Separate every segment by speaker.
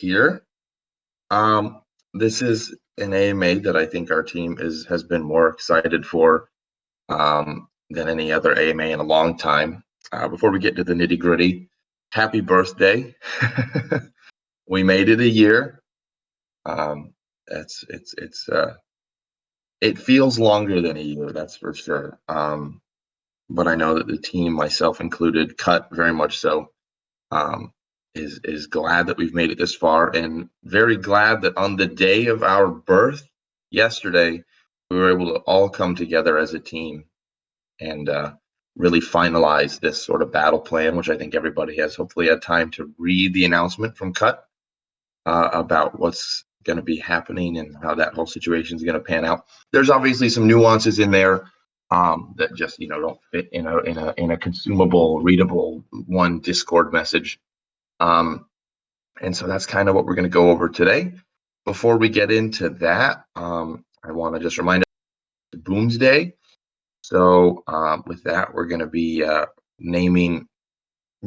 Speaker 1: here. Um, this is an AMA that I think our team has been more excited for than any other AMA in a long time. Before we get to the nitty gritty, happy birthday! We made it a year. Um, it feels longer than a year, that's for sure. But I know that the team, myself included, cut very much so. Um, is glad that we've made it this far, and very glad that on the day of our birth yesterday, we were able to all come together as a team and really finalize this sort of battle plan, which I think everybody has hopefully had time to read the announcement from Cut about what's going to be happening and how that whole situation is going to pan out. There's obviously some nuances in there that just don't fit in a consumable, readable one Discord message. And so that's kind of what we're going to go over today. Before we get into that, I want to just remind it's Boomsday. So with that, we're going to be naming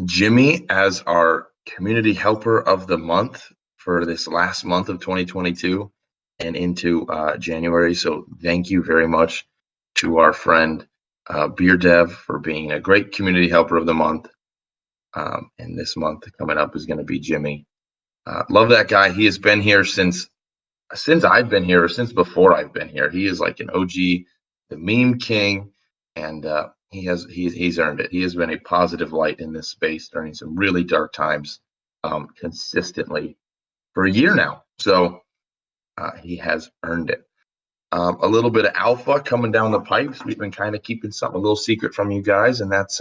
Speaker 1: Jimmy as our community helper of the month for this last month of 2022 and into January. So thank you very much to our friend Beer Dev for being a great community helper of the month. And this month coming up is going to be Jimmy. Love that guy. He has been here since I've been here, or since before I've been here. He is like an OG, the meme king, and he's earned it. He has been a positive light in this space during some really dark times, consistently for a year now. So he has earned it. A little bit of alpha coming down the pipes. We've been kind of keeping something a little secret from you guys, and that's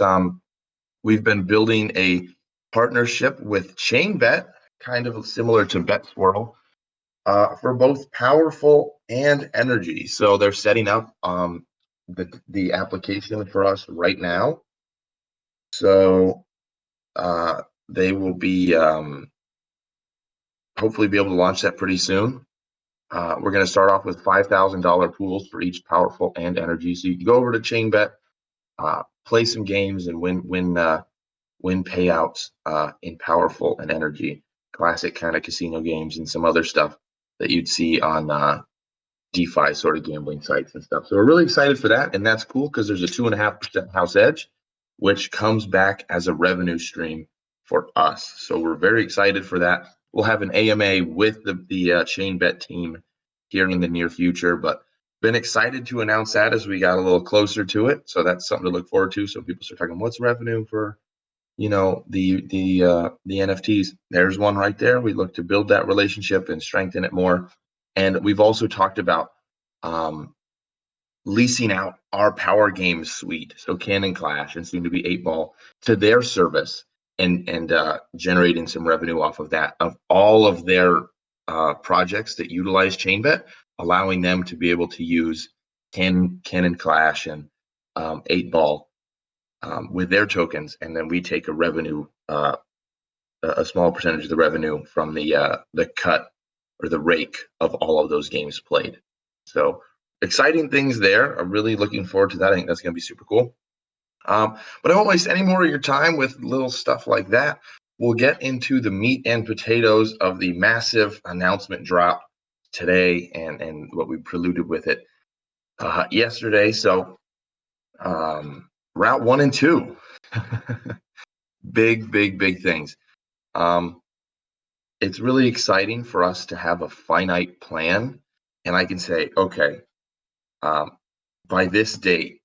Speaker 1: we've been building a partnership with ChainBet, kind of similar to BetSwirl, for both Powerful and Energy. So they're setting up the application for us right now. So they will be hopefully be able to launch that pretty soon. We're going to start off with $5,000 pools for each Powerful and Energy. So you can go over to ChainBet, play some games, and win payouts in Powerful and Energy, classic kind of casino games and some other stuff that you'd see on DeFi sort of gambling sites and stuff. So we're really excited for that, and that's cool because there's a 2.5% house edge, which comes back as a revenue stream for us. So we're very excited for that. We'll have an AMA with the ChainBet team here in the near future, but been excited to announce that as we got a little closer to it. So that's something to look forward to. So people start talking, what's revenue for the NFTs? There's one right there. We look to build that relationship and strengthen it more. And we've also talked about leasing out our Power Games suite, so Cannon Clash and soon to be 8Ball, to their service and generating some revenue off of that, of all of their projects that utilize ChainBet, allowing them to be able to use Cannon Clash and 8Ball with their tokens, and then we take a small percentage of the revenue from the cut or the rake of all of those games played. So exciting things there. I'm really looking forward to that. I think that's going to be super cool. But I won't waste any more of your time with little stuff like that. We'll get into the meat and potatoes of the massive announcement drop today and what we preluded with it yesterday. So route 1 and 2, big things. It's really exciting for us to have a finite plan, and I can say, okay, by this date,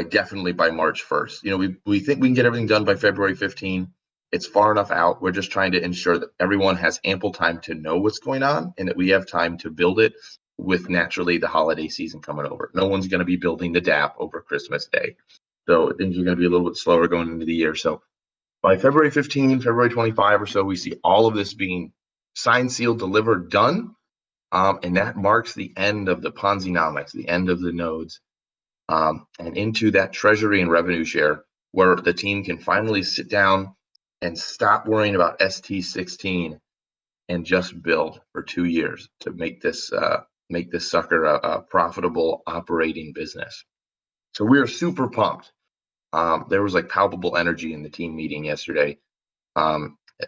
Speaker 1: definitely by March 1st, we think we can get everything done by February 15. It's far enough out. We're just trying to ensure that everyone has ample time to know what's going on and that we have time to build it with naturally the holiday season coming over. No one's going to be building the DApp over Christmas Day. So things are going to be a little bit slower going into the year. So by February 15, February 25 or so, we see all of this being signed, sealed, delivered, done. And that marks the end of the Ponzi-nomics, the end of the nodes, and into that treasury and revenue share where the team can finally sit down and stop worrying about ST16 and just build for 2 years to make this sucker a profitable operating business. So we are super pumped. There was like palpable energy in the team meeting yesterday.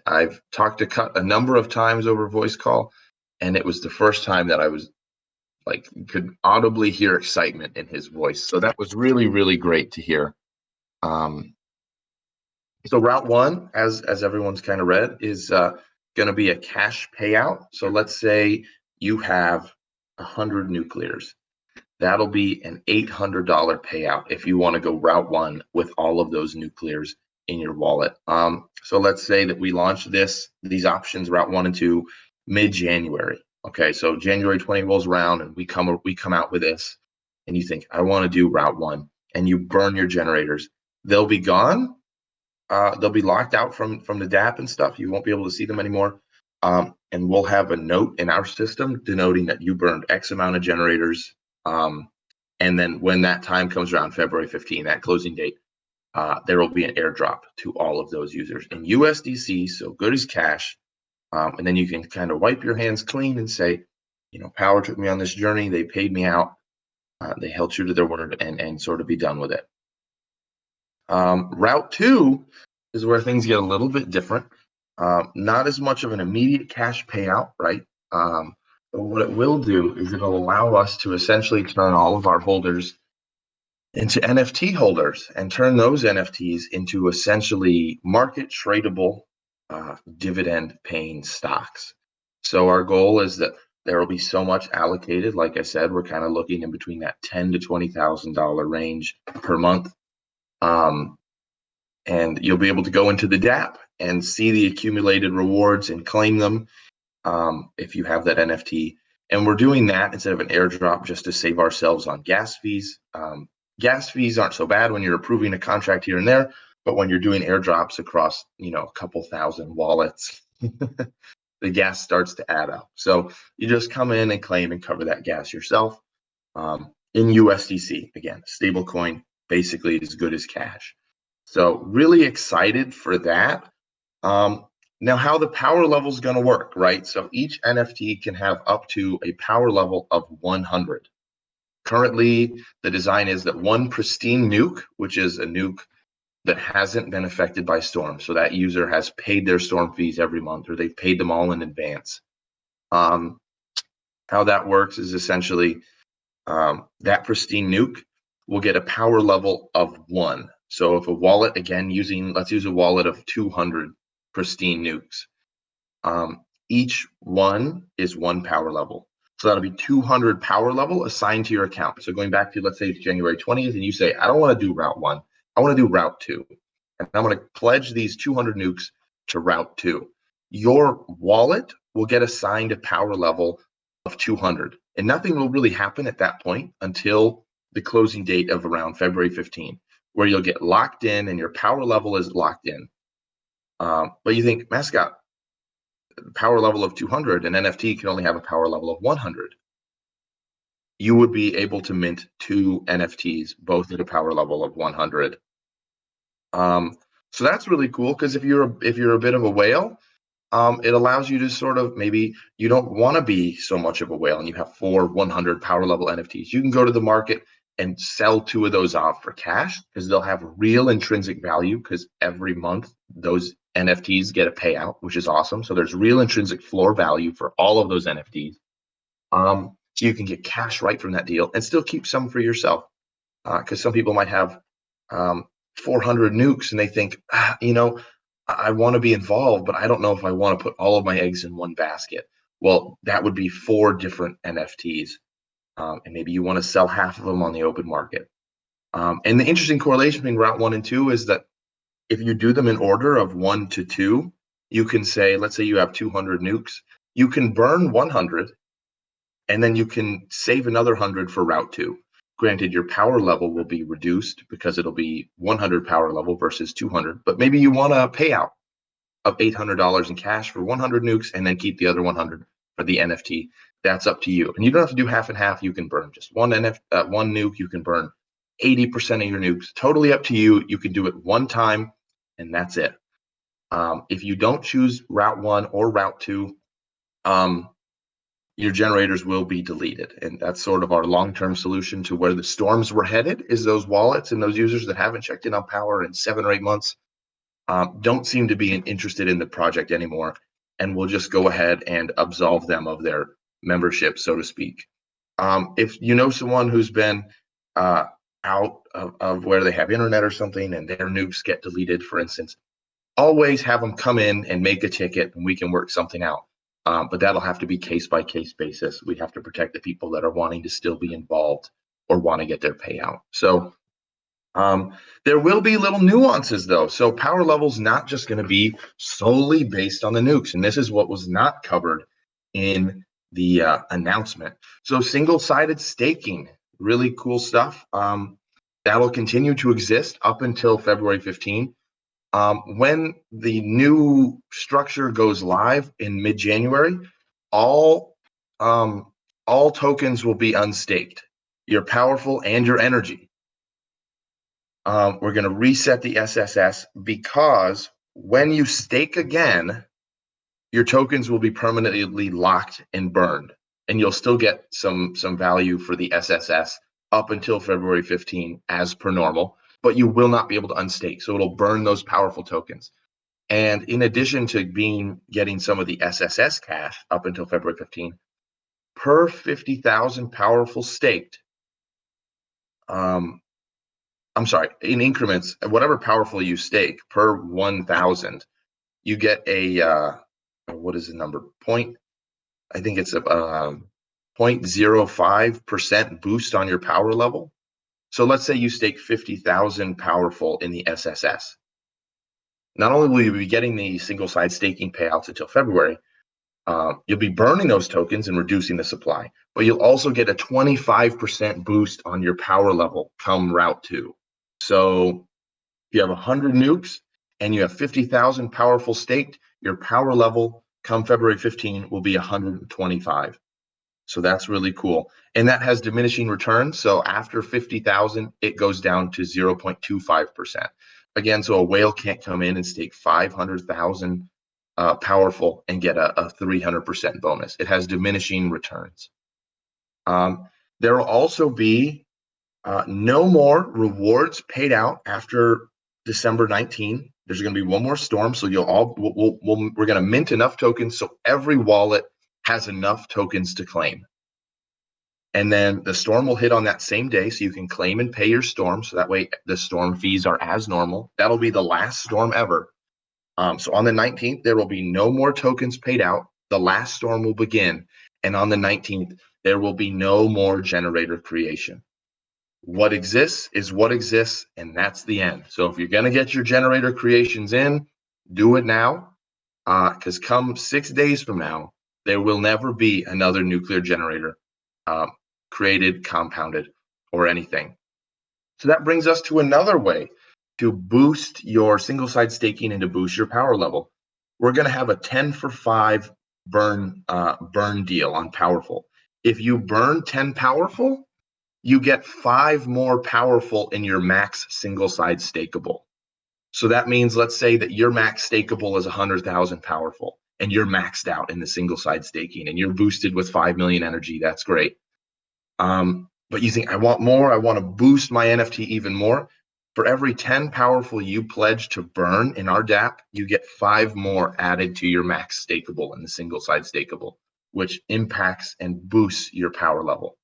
Speaker 1: I've talked to Cut a number of times over voice call, and it was the first time that I was like could audibly hear excitement in his voice. So that was really, really great to hear. So route one, as everyone's kind of read, is going to be a cash payout. So let's say you have 100 nuclears. That'll be an $800 payout if you want to go route one with all of those nuclears in your wallet. So let's say that we launch these options, route 1 and 2, mid-January. Okay, so January 20 rolls around and we come out with this, and you think, I want to do route 1, and you burn your generators. They'll be gone. They'll be locked out from the DApp and stuff. You won't be able to see them anymore. And we'll have a note in our system denoting that you burned X amount of generators. And then when that time comes around, February 15, that closing date, there will be an airdrop to all of those users in USDC, so good as cash. And then you can kind of wipe your hands clean and say, Power took me on this journey. They paid me out. They held true to their word, and sort of be done with it. Route 2 is where things get a little bit different. Not as much of an immediate cash payout, right? But what it will do is it'll allow us to essentially turn all of our holders into NFT holders and turn those NFTs into essentially market tradable dividend paying stocks. So our goal is that there will be so much allocated. Like I said, we're kind of looking in between that $10,000 to $20,000 range per month. And you'll be able to go into the DApp and see the accumulated rewards and claim them if you have that NFT. And we're doing that instead of an airdrop just to save ourselves on gas fees. Gas fees aren't so bad when you're approving a contract here and there, but when you're doing airdrops across, a couple thousand wallets, the gas starts to add up. So you just come in and claim and cover that gas yourself in USDC. Again, stable coin, basically as good as cash. So really excited for that. Now, how the power level is going to work, right? So each NFT can have up to a power level of 100. Currently, the design is that one pristine nuke, which is a nuke that hasn't been affected by storm. So that user has paid their storm fees every month, or they've paid them all in advance. How that works is essentially that pristine nuke will get a power level of 1. So if a wallet, again, let's use a wallet of 200 pristine nukes. Each one is 1 power level. So that'll be 200 power level assigned to your account. So going back to, let's say it's January 20th, and you say, I don't want to do route 1. I want to do route 2. And I'm going to pledge these 200 nukes to route 2. Your wallet will get assigned a power level of 200. And nothing will really happen at that point until the closing date of around February 15, where you'll get locked in and your power level is locked in. But you think, Mascot, power level of 200, an NFT can only have a power level of 100. You would be able to mint 2 NFTs, both at a power level of 100. So that's really cool, because if you're a bit of a whale, it allows you to sort of, maybe you don't want to be so much of a whale and you have 4 100 power level NFTs. You can go to the market and sell 2 of those off for cash, because they'll have real intrinsic value, because every month those NFTs get a payout, which is awesome. So there's real intrinsic floor value for all of those NFTs. So you can get cash right from that deal and still keep some for yourself, because some people might have 400 nukes and they think, I want to be involved, but I don't know if I want to put all of my eggs in one basket. Well, that would be 4 different NFTs. And maybe you want to sell half of them on the open market. And the interesting correlation between route 1 and 2 is that if you do them in order of 1 to 2, you can say, let's say you have 200 nukes, you can burn 100, and then you can save another 100 for route 2. Granted, your power level will be reduced because it'll be 100 power level versus 200, but maybe you want a payout of $800 in cash for 100 nukes and then keep the other 100 for the NFT. That's up to you. And you don't have to do half and half. You can burn just one nuke. You can burn 80% of your nukes. Totally up to you. You can do it one time, and that's it. If you don't choose route 1 or route 2, your generators will be deleted. And that's sort of our long-term solution to where the storms were headed, is those wallets and those users that haven't checked in on power in 7 or 8 months. don't seem to be interested in the project anymore, and we'll just go ahead and absolve them of their membership, so to speak. If you know someone who's been out of where they have internet or something and their nukes get deleted, for instance, always have them come in and make a ticket and we can work something out. But that'll have to be case by case basis. We have to protect the people that are wanting to still be involved or want to get their payout. So there will be little nuances though. So power level's not just going to be solely based on the nukes. And this is what was not covered in the announcement. So single-sided staking, really cool stuff. That'll continue to exist up until February 15. When the new structure goes live in mid-January, all tokens will be unstaked, your powerful and your energy. We're going to reset the SSS because when you stake again, your tokens will be permanently locked and burned, and you'll still get some value for the SSS up until February 15 as per normal, but you will not be able to unstake. So it'll burn those powerful tokens. And in addition to getting some of the SSS cash up until February 15, per 50,000 powerful staked, I'm sorry, in increments, whatever powerful you stake per 1,000, you get a, what is the number? I think it's a 0.05% boost on your power level. So let's say you stake 50,000 powerful in the SSS. Not only will you be getting the single side staking payouts until February, you'll be burning those tokens and reducing the supply, but you'll also get a 25% boost on your power level come Route 2. So if you have 100 nukes and you have 50,000 powerful staked, your power level come February 15 will be 125. So that's really cool. And that has diminishing returns. So after 50,000, it goes down to 0.25%. Again, so a whale can't come in and stake 500,000 powerful and get a 300% bonus. It has diminishing returns. There will also be no more rewards paid out after December 19. There's going to be one more storm, so we're going to mint enough tokens so every wallet has enough tokens to claim. And then the storm will hit on that same day, so you can claim and pay your storm. So that way the storm fees are as normal. That'll be the last storm ever. So on the 19th, there will be no more tokens paid out. The last storm will begin. And on the 19th, there will be no more generator creation. What exists is what exists, and that's the end. So if you're going to get your generator creations in, do it now, because come 6 days from now, there will never be another nuclear generator created, compounded, or anything. So that brings us to another way to boost your single-side staking and to boost your power level. We're going to have a 10 for 5 burn deal on powerful. If you burn 10 powerful, you get 5 more powerful in your max single-side stakeable. So that means, let's say that your max stakeable is 100,000 powerful, and you're maxed out in the single-side staking, and you're boosted with 5 million energy. That's great. But you think, I want more. I want to boost my NFT even more. For every 10 powerful you pledge to burn in our DApp, you get 5 more added to your max stakeable in the single-side stakeable, which impacts and boosts your power level.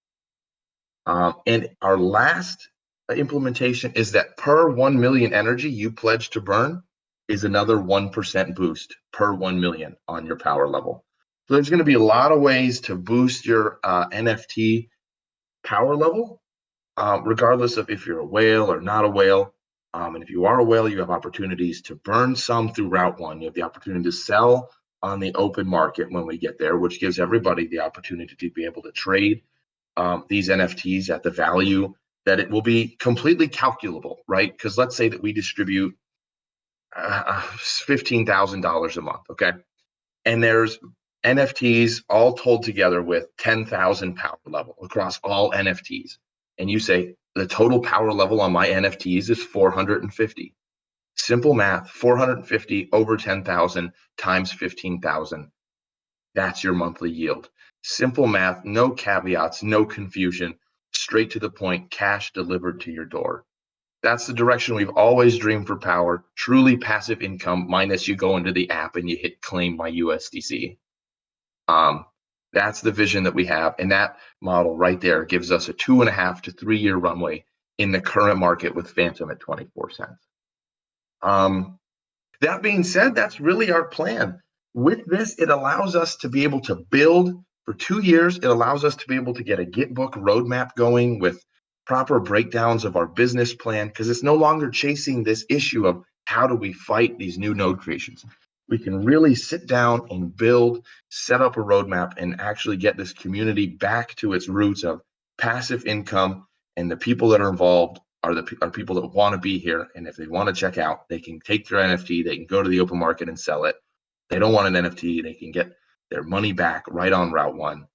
Speaker 1: And our last implementation is that per 1 million energy you pledge to burn is another 1% boost per 1 million on your power level. So there's going to be a lot of ways to boost your NFT power level, regardless of if you're a whale or not a whale. And if you are a whale, you have opportunities to burn some through Route 1. You have the opportunity to sell on the open market when we get there, which gives everybody the opportunity to be able to trade these NFTs at the value that it will be completely calculable, right? Because let's say that we distribute $15,000 a month, okay? And there's NFTs all told together with 10,000 power level across all NFTs. And you say the total power level on my NFTs is 450. Simple math, 450 over 10,000 times 15,000. That's your monthly yield. Simple math, no caveats, no confusion, straight to the point, cash delivered to your door. That's the direction we've always dreamed for Power. Truly passive income, minus you go into the app and you hit claim my USDC. That's the vision that we have, and that model right there gives us a 2.5 to 3 year runway in the current market with Phantom at 24 cents. That being said, that's really our plan. With this, it allows us to be able to build for 2 years. It allows us to be able to get a Gitbook roadmap going with proper breakdowns of our business plan, because it's no longer chasing this issue of how do we fight these new node creations. We can really sit down and build, set up a roadmap, and actually get this community back to its roots of passive income. And the people that are involved are people that want to be here. And if they want to check out, they can take their NFT, they can go to the open market and sell it. They don't want an NFT, they can get their money back right on Route 1.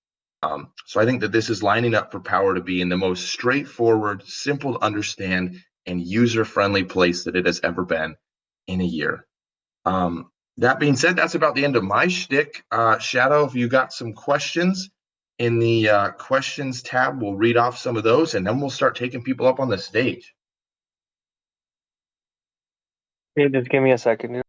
Speaker 1: So I think that this is lining up for Power to be in the most straightforward, simple to understand, and user-friendly place that it has ever been in a year. That being said, that's about the end of my shtick. Shadow, if you got some questions in the questions tab, we'll read off some of those, and then we'll start taking people up on the stage.
Speaker 2: Okay, just give me a second.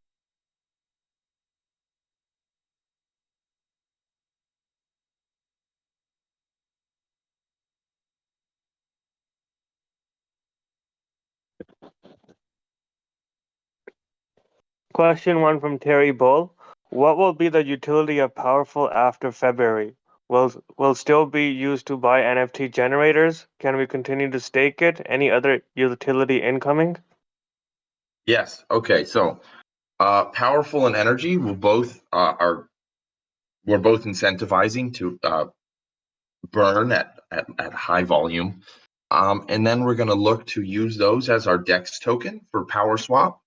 Speaker 2: Question 1 from Terry Bull. What will be the utility of Powerful after February? Will still be used to buy NFT generators? Can we continue to stake it? Any other utility incoming?
Speaker 1: Yes. Okay. So Powerful and Energy will both we're both incentivizing to burn at high volume. And then we're going to look to use those as our DEX token for Power Swap.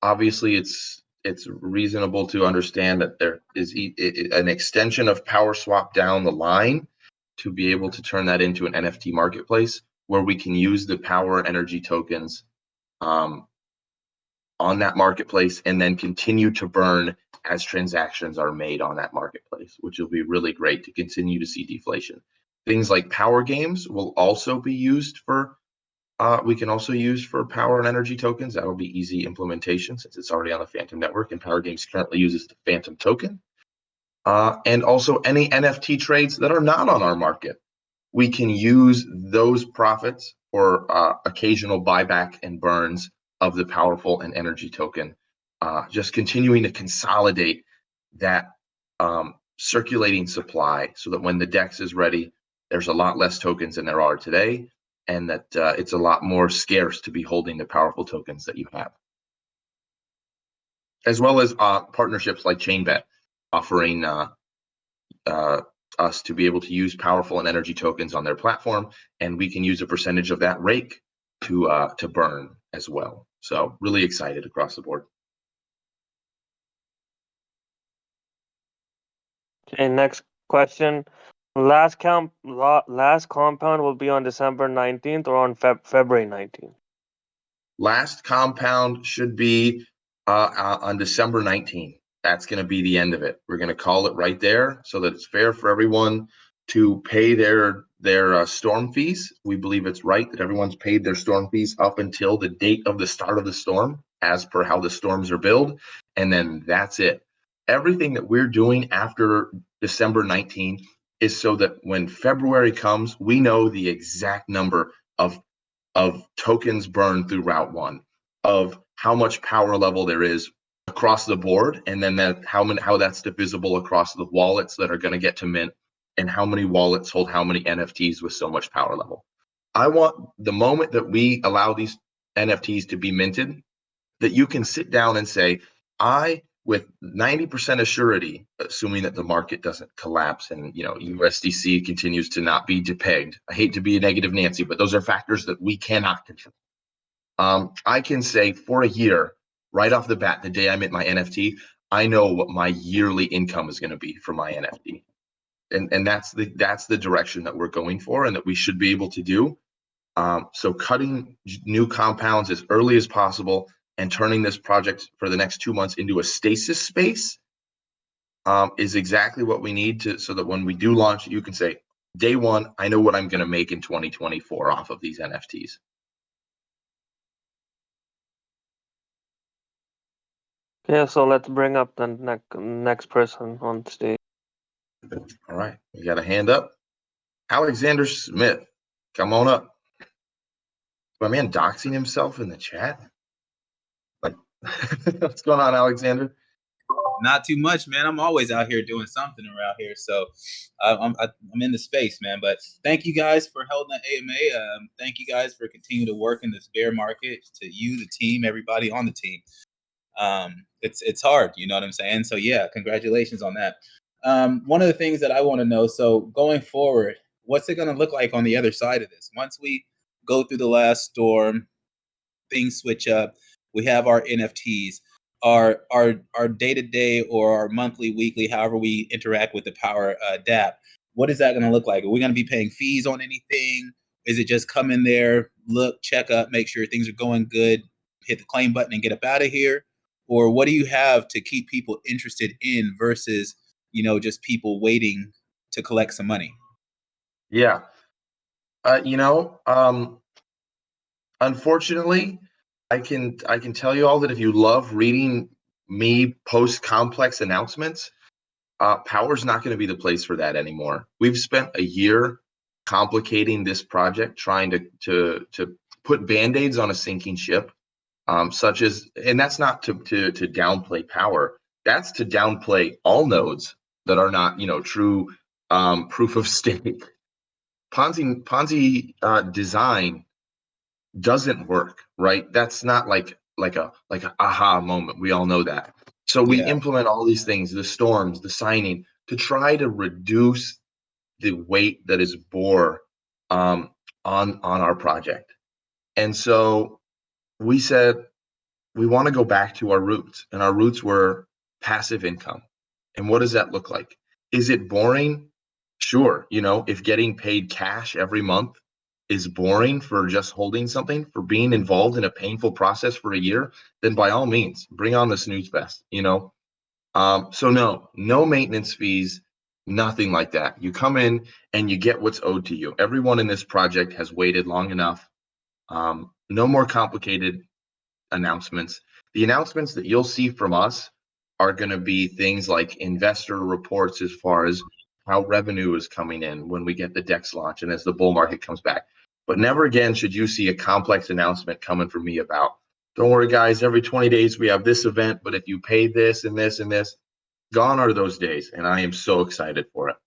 Speaker 1: Obviously, it's reasonable to understand that there is an extension of Power Swap down the line to be able to turn that into an NFT marketplace where we can use the Power Energy tokens on that marketplace and then continue to burn as transactions are made on that marketplace, which will be really great to continue to see deflation. Things like Power Games will also be used for we can also use for Power and Energy tokens. That will be easy implementation since it's already on the Phantom network, and Power Games currently uses the Phantom token. And also any NFT trades that are not on our market, we can use those profits for occasional buyback and burns of the Powerful and Energy token, just continuing to consolidate that circulating supply so that when the DEX is ready, there's a lot less tokens than there are today, and that it's a lot more scarce to be holding the Powerful tokens that you have. As well as partnerships like ChainBet offering us to be able to use Powerful and Energy tokens on their platform, and we can use a percentage of that rake to burn as well. So really excited across the board.
Speaker 2: Okay, next question. Last compound will be on December 19th or on February 19th?
Speaker 1: Last compound should be on December 19th. That's going to be the end of it. We're going to call it right there so that it's fair for everyone to pay their storm fees. We believe it's right that everyone's paid their storm fees up until the date of the start of the storm, as per how the storms are billed, and then that's it. Everything that we're doing after December 19th is so that when February comes, we know the exact number of tokens burned through Route 1, of how much power level there is across the board, and then how that's divisible across the wallets that are going to get to mint, and how many wallets hold how many NFTs with so much power level. I want the moment that we allow these NFTs to be minted, that you can sit down and say, I, with 90% assurity, assuming that the market doesn't collapse and USDC continues to not be depegged. I hate to be a negative Nancy, but those are factors that we cannot control. I can say for a year, right off the bat, the day I mint my NFT, I know what my yearly income is going to be for my NFT. And that's the direction that we're going for and that we should be able to do. So cutting new compounds as early as possible and turning this project for the next 2 months into a stasis space is exactly what we need to, so that when we do launch, you can say, day one, I know what I'm going to make in 2024 off of these NFTs.
Speaker 2: Okay, so let's bring up the next person on stage.
Speaker 1: All right, we got a hand up. Alexander Smith, come on up. My man doxing himself in the chat. Like, what's going on, Alexander?
Speaker 3: Not too much, man. I'm always out here doing something around here, so I'm in the space, man. But thank you guys for holding the AMA. Thank you guys for continuing to work in this bear market. To you, the team, everybody on the team. It's hard, you know what I'm saying? So yeah, congratulations on that. One of the things that I want to know, so going forward, what's it going to look like on the other side of this? Once we go through the last storm, things switch up, we have our NFTs, our day-to-day or our monthly, weekly, however we interact with the Power DApp. What is that going to look like? Are we going to be paying fees on anything? Is it just come in there, look, check up, make sure things are going good, hit the claim button and get up out of here? Or what do you have to keep people interested in versus, just people waiting to collect some money?
Speaker 1: Yeah. Unfortunately, I can tell you all that if you love reading me post complex announcements, Power's not going to be the place for that anymore. We've spent a year complicating this project, trying to put band-aids on a sinking ship, such as, and that's not to downplay Power. That's to downplay all nodes that are not, true proof of stake. Ponzi design doesn't work, right? That's not like a aha moment. We all know that. So we implement all these things, the storms, the signing, to try to reduce the weight that is bore on our project. And so we said we want to go back to our roots, and our roots were passive income. And what does that look like? Is it boring? Sure. If getting paid cash every month is boring for just holding something, for being involved in a painful process for a year, then by all means, bring on the snooze fest, So no maintenance fees, nothing like that. You come in and you get what's owed to you. Everyone in this project has waited long enough. No more complicated announcements. The announcements that you'll see from us are going to be things like investor reports as far as how revenue is coming in when we get the DEX launch and as the bull market comes back. But never again should you see a complex announcement coming from me about, don't worry, guys, every 20 days we have this event, but if you pay this and this and this, gone are those days. And I am so excited for it.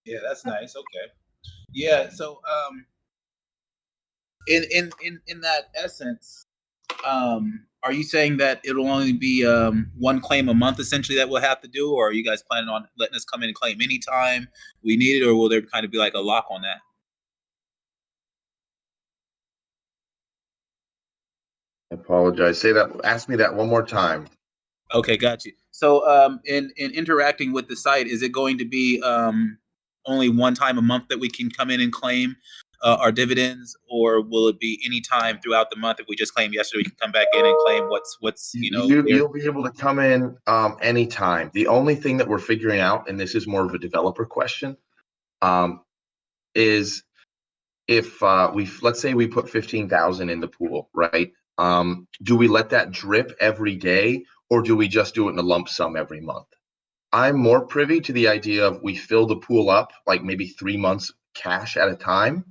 Speaker 3: Yeah, that's nice. Okay. Yeah. So, in that essence, are you saying that it'll only be one claim a month essentially that we'll have to do, or are you guys planning on letting us come in and claim anytime we need it, or will there kind of be like a lock on that?
Speaker 1: I apologize. Ask me that one more time.
Speaker 3: Okay, got you. So in interacting with the site, is it going to be only one time a month that we can come in and claim our dividends, or will it be any time throughout the month? If we just claimed yesterday, we can come back in and claim what's
Speaker 1: you'll be able to come in anytime. The only thing that we're figuring out, and this is more of a developer question, is if let's say we put 15,000 in the pool, right? Do we let that drip every day, or do we just do it in a lump sum every month? I'm more privy to the idea of we fill the pool up like maybe 3 months cash at a time.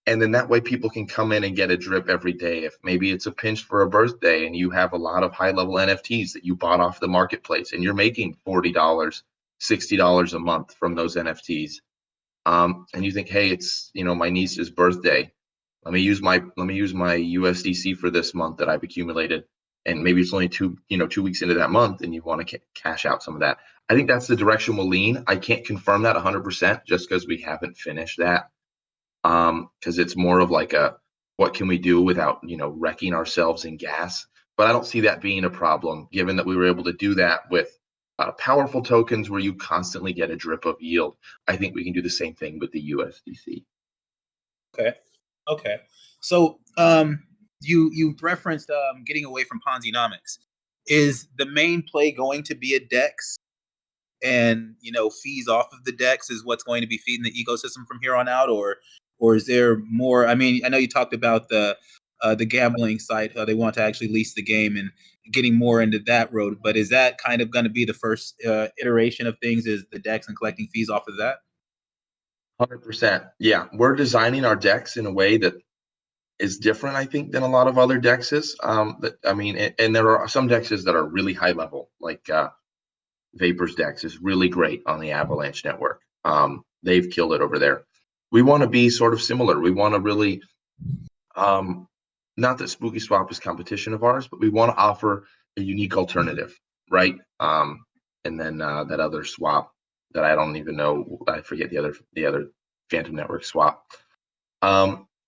Speaker 1: And then that way people can come in and get a drip every day. If maybe it's a pinch for a birthday and you have a lot of high level NFTs that you bought off the marketplace and you're making $40, $60 a month from those NFTs. And you think, hey, it's, my niece's birthday. Let me use my USDC for this month that I've accumulated. And maybe it's only 2 weeks into that month and you want to cash out some of that. I think that's the direction we'll lean. I can't confirm that 100% just because we haven't finished that. Because it's more of like what can we do without wrecking ourselves in gas. But I don't see that being a problem, given that we were able to do that with powerful tokens where you constantly get a drip of yield. I think we can do the same thing with the USDC.
Speaker 3: Okay. So you referenced getting away from Ponzi-nomics. Is the main play going to be a DEX, and fees off of the DEX is what's going to be feeding the ecosystem from here on out, or is there more? I mean, I know you talked about the the gambling site. They want to actually lease the game and getting more into that road. But is that kind of going to be the first iteration of things? Is the decks and collecting fees off of that?
Speaker 1: 100%. Yeah, we're designing our decks in a way that is different, I think, than a lot of other dexes. And there are some dexes that are really high level, like Vapor's Dex is really great on the Avalanche network. They've killed it over there. We want to be sort of similar. We want to really, not that Spooky Swap is competition of ours, but we want to offer a unique alternative, right? And then that other swap that I don't even know, I forget the other Phantom Network swap.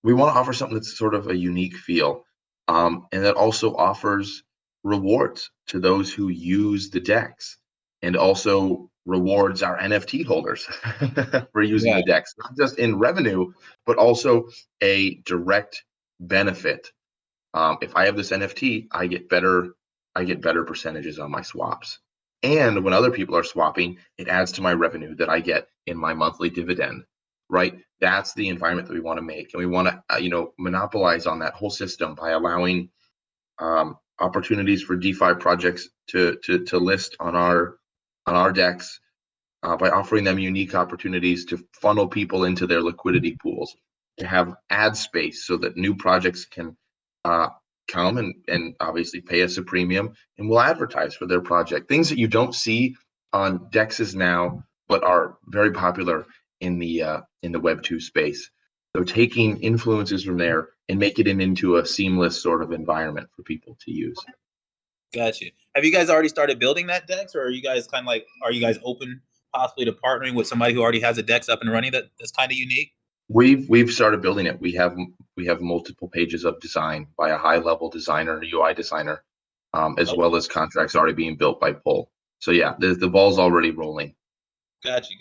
Speaker 1: We want to offer something that's sort of a unique feel, and that also offers rewards to those who use the decks, and also rewards our NFT holders for using the decks, not just in revenue, but also a direct benefit. If I have this NFT, I get better percentages on my swaps. And when other people are swapping, it adds to my revenue that I get in my monthly dividend, right? That's the environment that we want to make. And we want to, monopolize on that whole system by allowing opportunities for DeFi projects to list on our decks, by offering them unique opportunities to funnel people into their liquidity pools, to have ad space so that new projects can come and obviously pay us a premium, and we'll advertise for their project. Things that you don't see on dexes now, but are very popular in the Web 2 space. So taking influences from there and make it into a seamless sort of environment for people to use.
Speaker 3: Gotcha. Have you guys already started building that dex, or are you guys are you guys open possibly to partnering with somebody who already has a dex up and running that's kind of unique?
Speaker 1: We've started building it. We have multiple pages of design by a high level designer, a UI designer, as well as contracts already being built by Pull. So yeah, the ball's already rolling.
Speaker 3: Got you.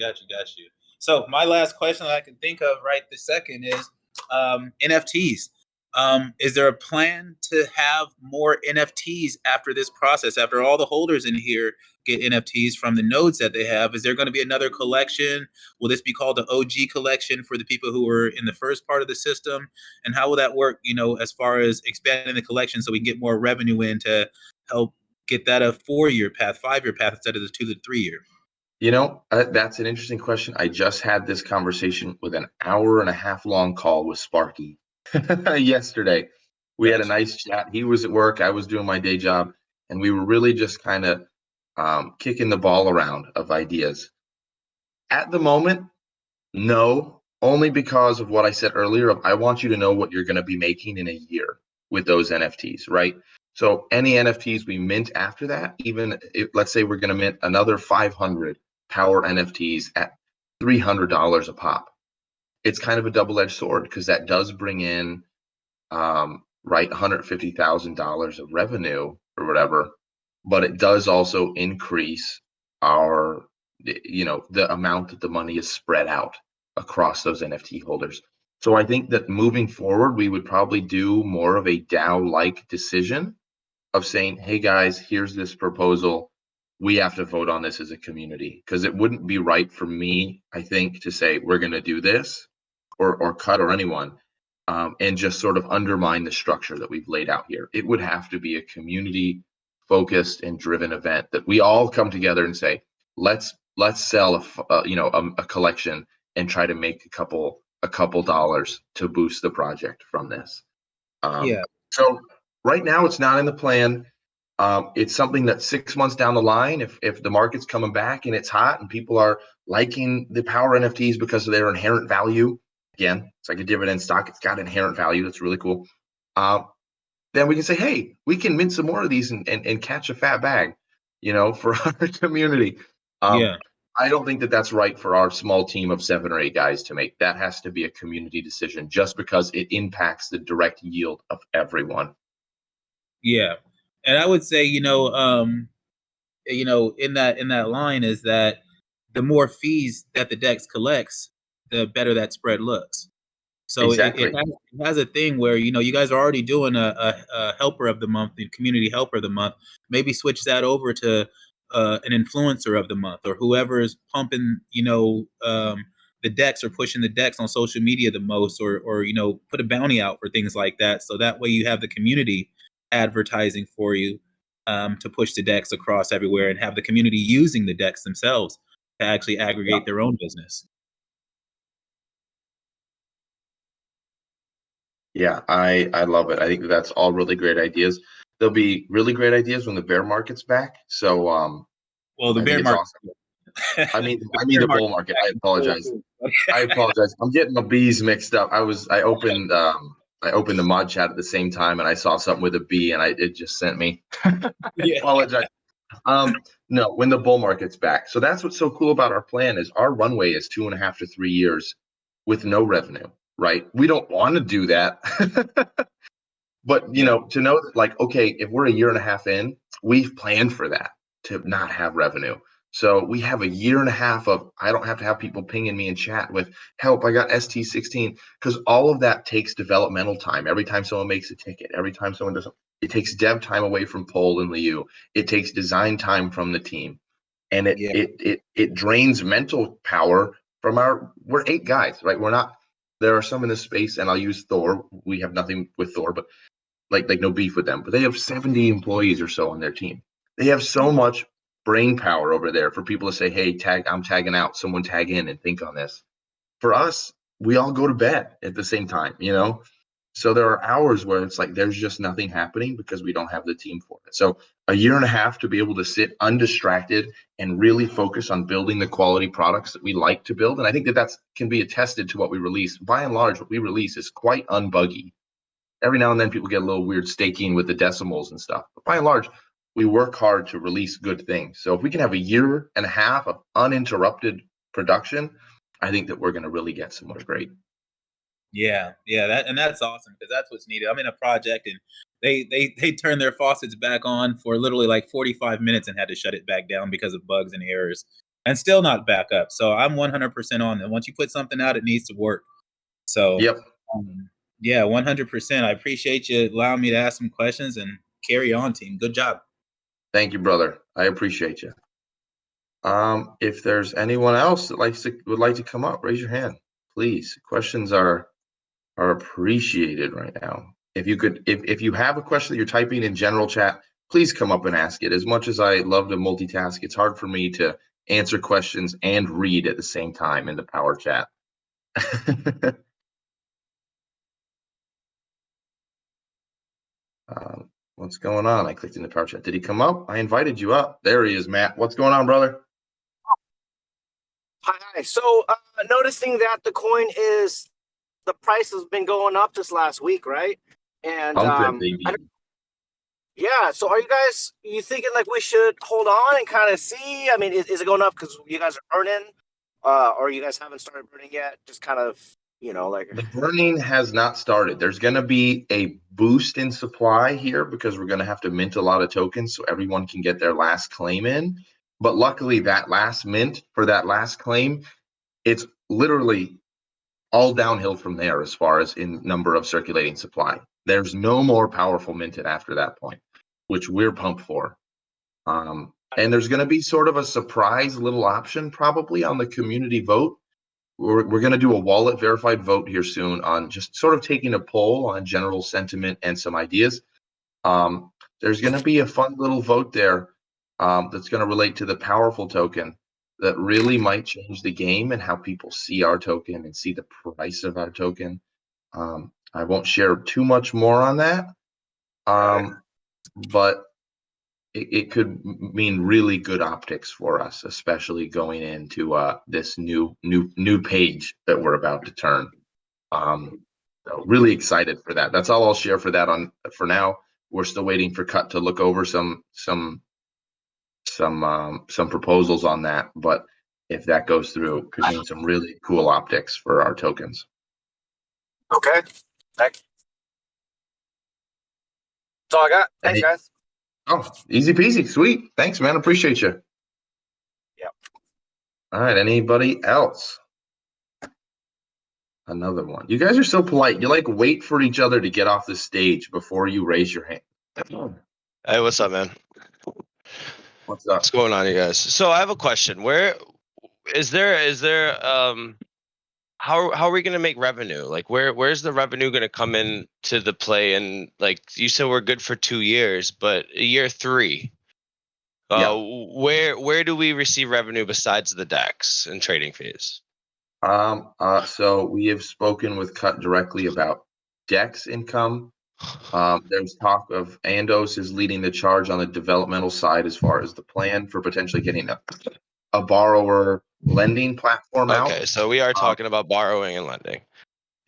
Speaker 3: So my last question that I can think of right this second is NFTs. Is there a plan to have more NFTs after this process? After all the holders in here get NFTs from the nodes that they have, is there going to be another collection? Will this be called the OG collection for the people who were in the first part of the system? And how will that work, as far as expanding the collection so we can get more revenue in to help get that a 4-year path, 5-year path instead of the 2 to 3 year?
Speaker 1: That's an interesting question. I just had this conversation with an hour and a half long call with Sparky yesterday. We had a nice chat. He was at work, I was doing my day job, and we were really just kind of kicking the ball around of ideas. At the moment, no, only because of what I said earlier of I want you to know what you're going to be making in a year with those NFTs, right? So any NFTs we mint after that, even if, let's say we're going to mint another 500 power NFTs at $300 a pop, it's kind of a double-edged sword because that does bring in $150,000 of revenue or whatever, but it does also increase our the amount that the money is spread out across those NFT holders. So I think that moving forward, we would probably do more of a DAO-like decision of saying, hey guys, here's this proposal. We have to vote on this as a community, because it wouldn't be right for me, I think, to say we're going to do this or Cut or anyone and just sort of undermine the structure that we've laid out here. It would have to be a community focused and driven event that we all come together and say, let's sell a collection and try to make a couple dollars to boost the project from this. So right now it's not in the plan. It's something that 6 months down the line, if the market's coming back and it's hot and people are liking the power NFTs because of their inherent value, again, it's like a dividend stock, it's got inherent value, that's really cool. Then we can say, hey, we can mint some more of these and catch a fat bag, for our community. I don't think that that's right for our small team of 7 or 8 guys to make. That has to be a community decision, just because it impacts the direct yield of everyone.
Speaker 3: Yeah. And I would say, in that line is that the more fees that the DEX collects, the better that spread looks. So
Speaker 1: exactly.
Speaker 3: it has a thing where, you guys are already doing a helper of the month, the community helper of the month. Maybe switch that over to an influencer of the month, or whoever is pumping, the decks or pushing the decks on social media the most, or you know, put a bounty out for things like that. So that way you have the community advertising for you to push the decks across everywhere, and have the community using the decks themselves to actually aggregate their own business.
Speaker 1: Yeah, I love it. I think that's all really great ideas. There'll be really great ideas when the bear market's back. So
Speaker 3: Well, the
Speaker 1: I think
Speaker 3: bear
Speaker 1: it's
Speaker 3: market.
Speaker 1: awesome. I mean
Speaker 3: bear
Speaker 1: the
Speaker 3: market
Speaker 1: bull market. I apologize. I apologize. I'm getting the bees mixed up. I opened the mod chat at the same time, and I saw something with a B, and it just sent me. I
Speaker 3: Yeah.
Speaker 1: apologize. No, when the bull market's back. So that's what's so cool about our plan is our runway is 2.5 to 3 years with no revenue, right? We don't want to do that. But
Speaker 3: Yeah.
Speaker 1: to know that, like, okay, if we're a year and a half in, we've planned for that to not have revenue. So we have a year and a half of I don't have to have people pinging me in chat with help. I got ST16 because all of that takes developmental time. Every time someone makes a ticket, every time someone does, it takes dev time away from Pole and Liu. It takes design time from the team, and
Speaker 3: Yeah.
Speaker 1: it drains mental power from we're 8 guys, right? We're not. There are some in this space, and I'll use Thor. We have nothing with Thor, but like no beef with them, but they have 70 employees or so on their team. They have so much brain power over there for people to say, hey, I'm tagging out, someone tag in and think on this. For us, we all go to bed at the same time, so there are hours where it's like there's just nothing happening because we don't have the team for it. So a year and a half to be able to sit undistracted and really focus on building the quality products that we like to build. And I think that can be attested to what we release. By and large, what we release is quite unbuggy. Every now and then people get a little weird staking with the decimals and stuff. But by and large, we work hard to release good things. So if we can have a year and a half of uninterrupted production, I think that we're going to really get somewhere great.
Speaker 3: Yeah, that's awesome because that's what's needed. I'm in a project and they turned their faucets back on for literally like 45 minutes and had to shut it back down because of bugs and errors, and still not back up. So I'm 100% on that. Once you put something out, it needs to work. So
Speaker 1: Yep.
Speaker 3: Yeah, 100%. I appreciate you allowing me to ask some questions, and carry on, team. Good job.
Speaker 1: Thank you, brother. I appreciate you. If there's anyone else that would like to come up, raise your hand, please. Questions are appreciated right now. If you have a question that you're typing in general chat, please come up and ask it. As much as I love to multitask, it's hard for me to answer questions and read at the same time in the power chat. What's going on? I clicked in the power chat. Did he come up? I invited you up. There he is, Matt. What's going on, brother?
Speaker 4: Hi. So noticing that the price has been going up this last week, right? And yeah. So are you thinking like we should hold on and kind of see? I mean, is it going up because you guys are burning, or you guys haven't started burning yet? Just kind of, like
Speaker 1: the burning has not started. There's going to be a boost in supply here because we're going to have to mint a lot of tokens so everyone can get their last claim in. But luckily, that last mint for that last claim, it's literally all downhill from there as far as in number of circulating supply. There's no more powerful minted after that point, which we're pumped for. And there's going to be sort of a surprise little option probably on the community vote. We're going to do a wallet verified vote here soon on just sort of taking a poll on general sentiment and some ideas. There's going to be a fun little vote there that's going to relate to the powerful token that really might change the game and how people see our token and see the price of our token. I won't share too much more on that, but it could mean really good optics for us, especially going into this new page that we're about to turn. So really excited for that. That's all I'll share for that for now. We're still waiting for Cut to look over some proposals on that, but if that goes through, it could mean some really cool optics for our tokens.
Speaker 4: Okay. Thanks. That's all I got. Thanks, guys.
Speaker 1: Oh, easy peasy. Sweet. Thanks, man. Appreciate you.
Speaker 4: Yep.
Speaker 1: All right. Anybody else? Another one. You guys are so polite. You like wait for each other to get off the stage before you raise your hand.
Speaker 5: Hey, what's up, man?
Speaker 1: What's up?
Speaker 5: What's going on, you guys? So I have a question. Where is there how are we going to make revenue? Like where's the revenue going to come in to the play? And like you said, we're good for 2 years, but year 3,
Speaker 1: Yeah.
Speaker 5: where do we receive revenue besides the DEX and trading fees?
Speaker 1: So we have spoken with Cut directly about DEX income. There's talk of Andos is leading the charge on the developmental side as far as the plan for potentially getting a borrower lending platform
Speaker 5: Okay,
Speaker 1: out.
Speaker 5: so we are
Speaker 1: Um,
Speaker 5: talking about borrowing and lending.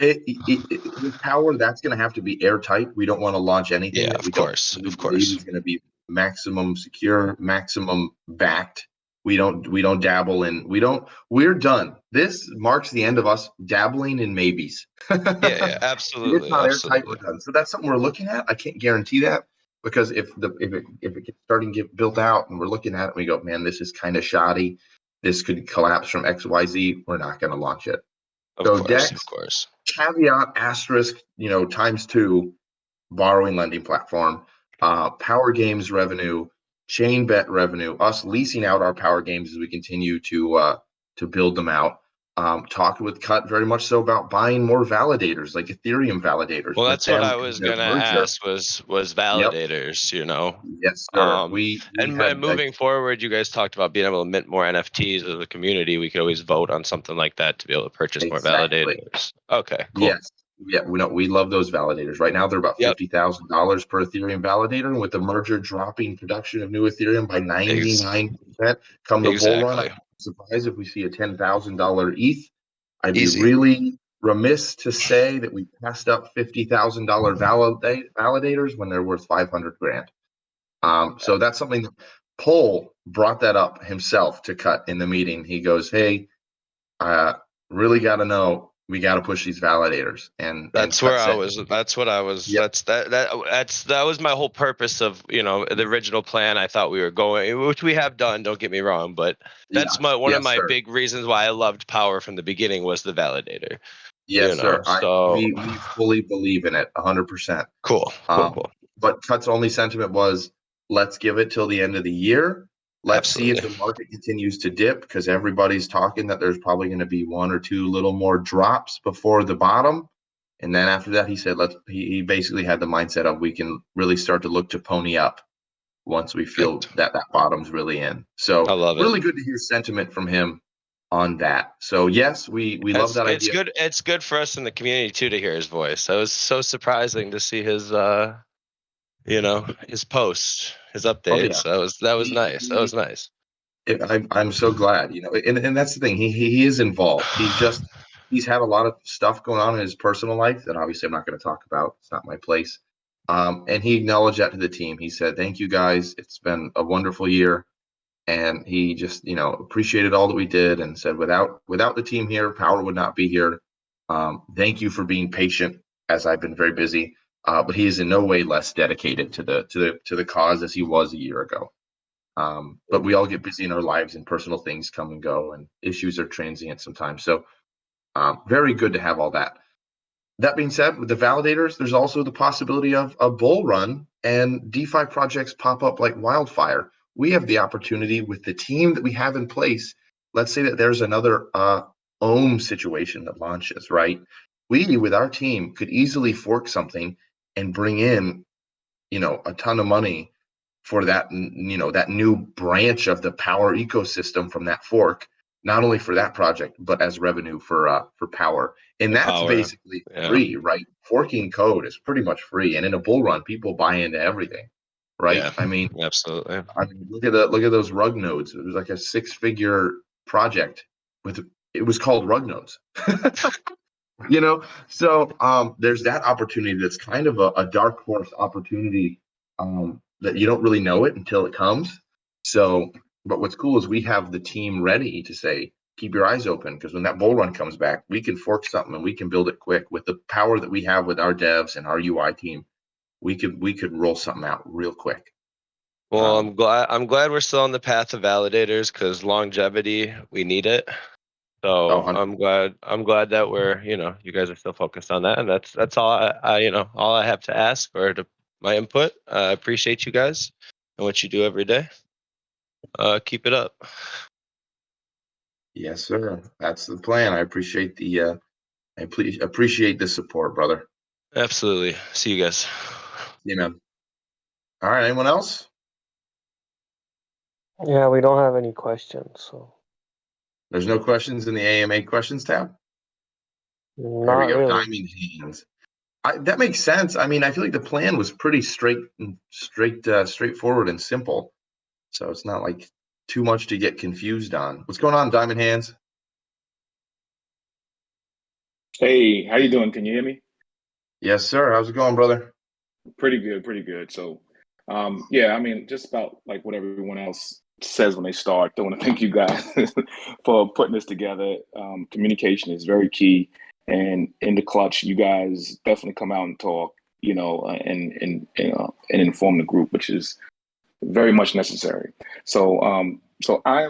Speaker 1: with Power, that's going to have to be airtight. We don't want to launch anything
Speaker 5: Yeah,
Speaker 1: that
Speaker 5: of
Speaker 1: we don't
Speaker 5: course,
Speaker 1: really
Speaker 5: of
Speaker 1: believe
Speaker 5: course.
Speaker 1: is going to be maximum secure, maximum backed. We don't dabble in. We're done. This marks the end of us dabbling in maybes.
Speaker 5: Yeah,
Speaker 1: If it's
Speaker 5: absolutely,
Speaker 1: not airtight, we're
Speaker 5: absolutely.
Speaker 1: done. So that's something we're looking at. I can't guarantee that because if it gets starting to get built out and we're looking at it, and we go, man, this is kind of shoddy. This could collapse from XYZ. We're not going to launch it.
Speaker 5: Of
Speaker 1: So
Speaker 5: course, of
Speaker 1: Dex,
Speaker 5: course.
Speaker 1: caveat asterisk, times 2 borrowing lending platform, power games revenue, chain bet revenue, us leasing out our power games as we continue to build them out. Talking with Cut very much so about buying more validators, like Ethereum validators,
Speaker 5: Well,
Speaker 1: with
Speaker 5: that's what
Speaker 1: them
Speaker 5: I
Speaker 1: and
Speaker 5: was
Speaker 1: their
Speaker 5: gonna
Speaker 1: merger.
Speaker 5: ask was
Speaker 1: Yep.
Speaker 5: validators,
Speaker 1: Yes, sir.
Speaker 5: Um,
Speaker 1: We
Speaker 5: and
Speaker 1: had
Speaker 5: moving forward, you guys talked about being able to mint more NFTs as a community. We could always vote on something like that to be able to purchase more
Speaker 1: exactly.
Speaker 5: validators. Okay, cool.
Speaker 1: Yes. Yeah, we love those validators. Right now they're about
Speaker 5: Yep.
Speaker 1: $50,000 per Ethereum validator, and with the merger dropping production of new Ethereum by 99%, come the bull run,
Speaker 5: Exactly.
Speaker 1: I'm surprised if we see a $10,000 ETH. I'd be
Speaker 5: Easy.
Speaker 1: really remiss to say that we passed up $50,000 validators when they're worth 500 grand. So that's something that Paul brought that up himself to Cut in the meeting. He goes, "Hey, really got to know we got to push these validators." And
Speaker 5: That's where
Speaker 1: Cut
Speaker 5: I
Speaker 1: said,
Speaker 5: was. That's what I was.
Speaker 1: "Yep,
Speaker 5: That was my whole purpose of the original plan. I thought we were going, which we have done. Don't get me wrong, but
Speaker 1: yeah,
Speaker 5: that's one of
Speaker 1: yes,
Speaker 5: my
Speaker 1: sir,
Speaker 5: big reasons why I loved Power from the beginning was the validator.
Speaker 1: yes, sir."
Speaker 5: So
Speaker 1: We fully believe in it, 100%.
Speaker 5: cool, cool,
Speaker 1: Um,
Speaker 5: cool.
Speaker 1: but Cut's only sentiment was, let's give it till the end of the year. Let's see if
Speaker 5: Absolutely.
Speaker 1: the market continues to dip because everybody's talking that there's probably going to be 1 or 2 little more drops before the bottom. And then after that, he said, he basically had the mindset of we can really start to look to pony up once we
Speaker 5: Good.
Speaker 1: feel that bottom's really in.
Speaker 5: I
Speaker 1: So
Speaker 5: love it.
Speaker 1: really good to hear sentiment from him on that. So yes, we love that
Speaker 5: It's
Speaker 1: idea.
Speaker 5: good. It's good for us in the community too to hear his voice. That was so surprising to see his his posts, his
Speaker 1: Oh yeah.
Speaker 5: updates. That was
Speaker 1: He,
Speaker 5: nice. That
Speaker 1: he
Speaker 5: was nice.
Speaker 1: I'm so glad, and that's the thing. He is involved. He's had a lot of stuff going on in his personal life that obviously I'm not going to talk about. It's not my place. And he acknowledged that to the team. He said, "Thank you guys. It's been a wonderful year." And he just, appreciated all that we did and said, without the team here, Power would not be here. Thank you for being patient as I've been very busy. But he is in no way less dedicated to the cause as he was a year ago. But we all get busy in our lives and personal things come and go and issues are transient sometimes. So very good to have all that. That being said, with the validators, there's also the possibility of a bull run and DeFi projects pop up like wildfire. We have the opportunity with the team that we have in place. Let's say that there's another OHM situation that launches, right? We, with our team, could easily fork something and bring in, a ton of money for that, that new branch of the Power ecosystem from that fork, not only for that project, but as revenue for Power. And that's
Speaker 5: Power.
Speaker 1: basically
Speaker 5: Yeah.
Speaker 1: free, right? Forking code is pretty much free. And in a bull run, people buy into everything, right?
Speaker 5: Yeah.
Speaker 1: I mean,
Speaker 5: Absolutely.
Speaker 1: look at those rug nodes. It was like a 6-figure project it was called rug nodes. So there's that opportunity that's kind of a dark horse opportunity, that you don't really know it until it comes. So, but what's cool is we have the team ready to say, keep your eyes open, because when that bull run comes back, we can fork something and we can build it quick with the power that we have with our devs and our UI team. We could roll something out real quick.
Speaker 5: Well, I'm glad we're still on the path of validators because longevity, we need it. So
Speaker 1: 100.
Speaker 5: I'm glad that you guys are still focused on that, and that's all all I have to ask or my input. I appreciate you guys and what you do every day. Keep it up.
Speaker 1: Yes, sir. That's the plan. I appreciate appreciate the support, brother.
Speaker 5: Absolutely. See you guys.
Speaker 1: You know. All right. Anyone else?
Speaker 2: Yeah, we don't have any questions, so
Speaker 1: There's no questions in the AMA questions tab. There we
Speaker 2: not
Speaker 1: go.
Speaker 2: really.
Speaker 1: Diamond hands. That makes sense. I mean, I feel like the plan was pretty straightforward and simple. So it's not like too much to get confused on. What's going on, Diamond Hands?
Speaker 6: Hey, how you doing? Can you hear me?
Speaker 1: Yes, sir. How's it going, brother?
Speaker 6: Pretty good, pretty good. So, yeah, I mean, just about like what everyone else says when they start. Don't want to thank you guys for putting this together. Communication is very key, and in the clutch, you guys definitely come out and talk, and inform the group, which is very much necessary. So I'm, I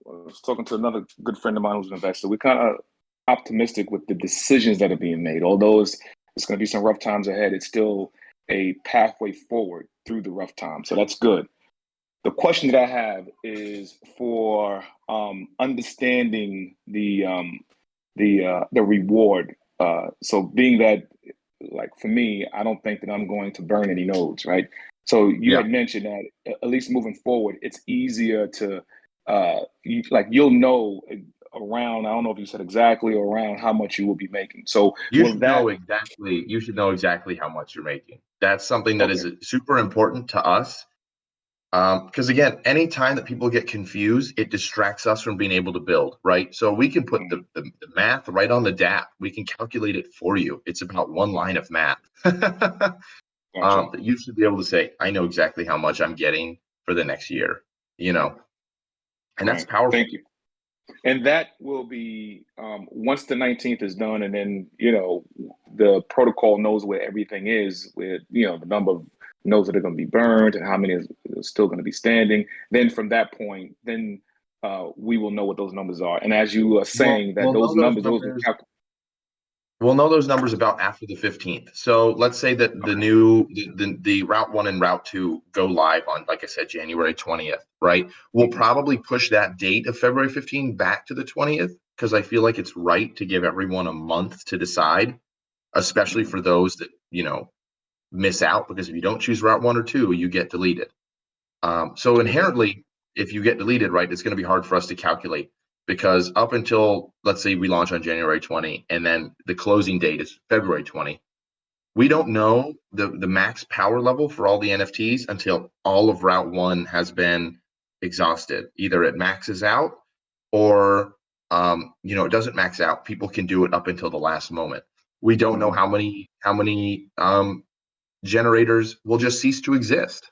Speaker 6: was talking to another good friend of mine who's an investor. We're kind of optimistic with the decisions that are being made. Although it's going to be some rough times ahead, it's still a pathway forward through the rough times. So that's good. The question that I have is for understanding the reward. So being that, like for me, I don't think that I'm going to burn any nodes, right? So you
Speaker 1: Yeah.
Speaker 6: had mentioned that at least moving forward, it's easier to you'll know around. I don't know if you said exactly or around how much you will be making. So
Speaker 1: You
Speaker 6: will
Speaker 1: should
Speaker 6: that
Speaker 1: know exactly. You should know exactly how much you're making. That's something that
Speaker 6: okay?
Speaker 1: is super important to us. Because again, anytime that people get confused, it distracts us from being able to build, right? So we can put
Speaker 6: Mhm.
Speaker 1: the math right on the DAP. We can calculate it for you. It's about one line of math.
Speaker 6: Gotcha.
Speaker 1: That you should be able to say, I know exactly how much I'm getting for the next year, and that's
Speaker 6: Right.
Speaker 1: powerful.
Speaker 6: Thank you. And that will be once the 19th is done, and then the protocol knows where everything is, with the number of nodes that are going to be burned and how many is still going to be standing. Then from that point, then we will know what those numbers are. And as you are saying, that
Speaker 1: We'll know
Speaker 6: those
Speaker 1: those
Speaker 6: numbers, those will
Speaker 1: numbers.
Speaker 6: calculate.
Speaker 1: We'll know those numbers about after the 15th. So let's say that the Route 1 and Route 2 go live on, like I said, January 20th, right? We'll probably push that date of February 15 back to the 20th because I feel like it's right to give everyone a month to decide, especially for those that, miss out, because if you don't choose Route 1 or 2, you get deleted. So inherently, if you get deleted, right, it's going to be hard for us to calculate, because up until, let's say, we launch on January 20 and then the closing date is February 20, we don't know the max power level for all the NFTs until all of Route 1 has been exhausted. Either it maxes out or it doesn't max out. People can do it up until the last moment. We don't know how many generators will just cease to exist.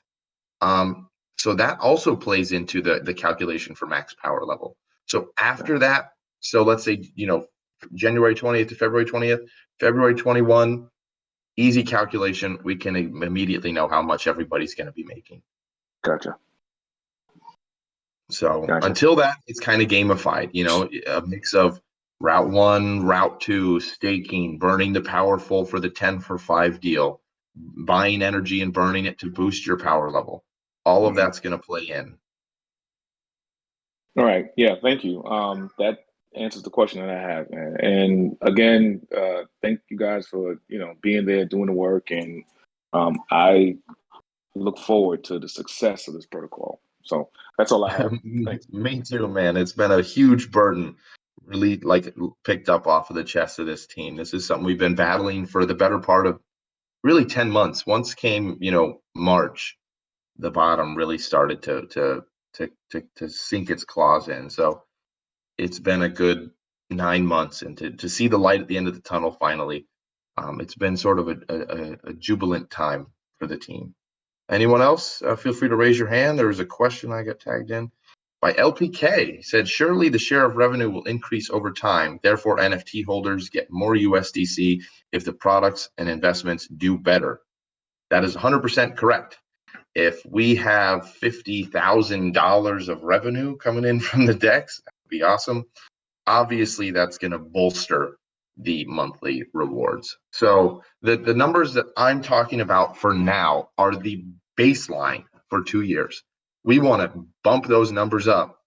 Speaker 1: So that also plays into the calculation for max power level. So after that, so let's say, January 20th to February 20th, February 21, easy calculation. We can immediately know how much everybody's going to be making.
Speaker 6: Gotcha.
Speaker 1: So
Speaker 6: Gotcha.
Speaker 1: until that, it's kind of gamified, a mix of Route 1, Route 2, staking, burning the powerful for the 10 for 5 deal, buying energy and burning it to boost your power level. All of that's going to play in.
Speaker 6: All right. Yeah. Thank you. That answers the question that I have. And again, thank you guys for being there, doing the work, and I look forward to the success of this protocol. So that's all I have. Thanks.
Speaker 1: Me too, man. It's been a huge burden, really, like, picked up off of the chest of this team. This is something we've been battling for the better part of really 10 months. Once came, March, the bottom really started to sink its claws in. So it's been a good 9 months, and to see the light at the end of the tunnel finally, it's been sort of a jubilant time for the team. Anyone else? Feel free to raise your hand. There was a question I got tagged in by LPK. He said, surely the share of revenue will increase over time. Therefore, NFT holders get more USDC if the products and investments do better. That is 100% correct. If we have $50,000 of revenue coming in from the DEX, that would be awesome. Obviously, that's going to bolster the monthly rewards. So the numbers that I'm talking about for now are the baseline for 2 years. We want to bump those numbers up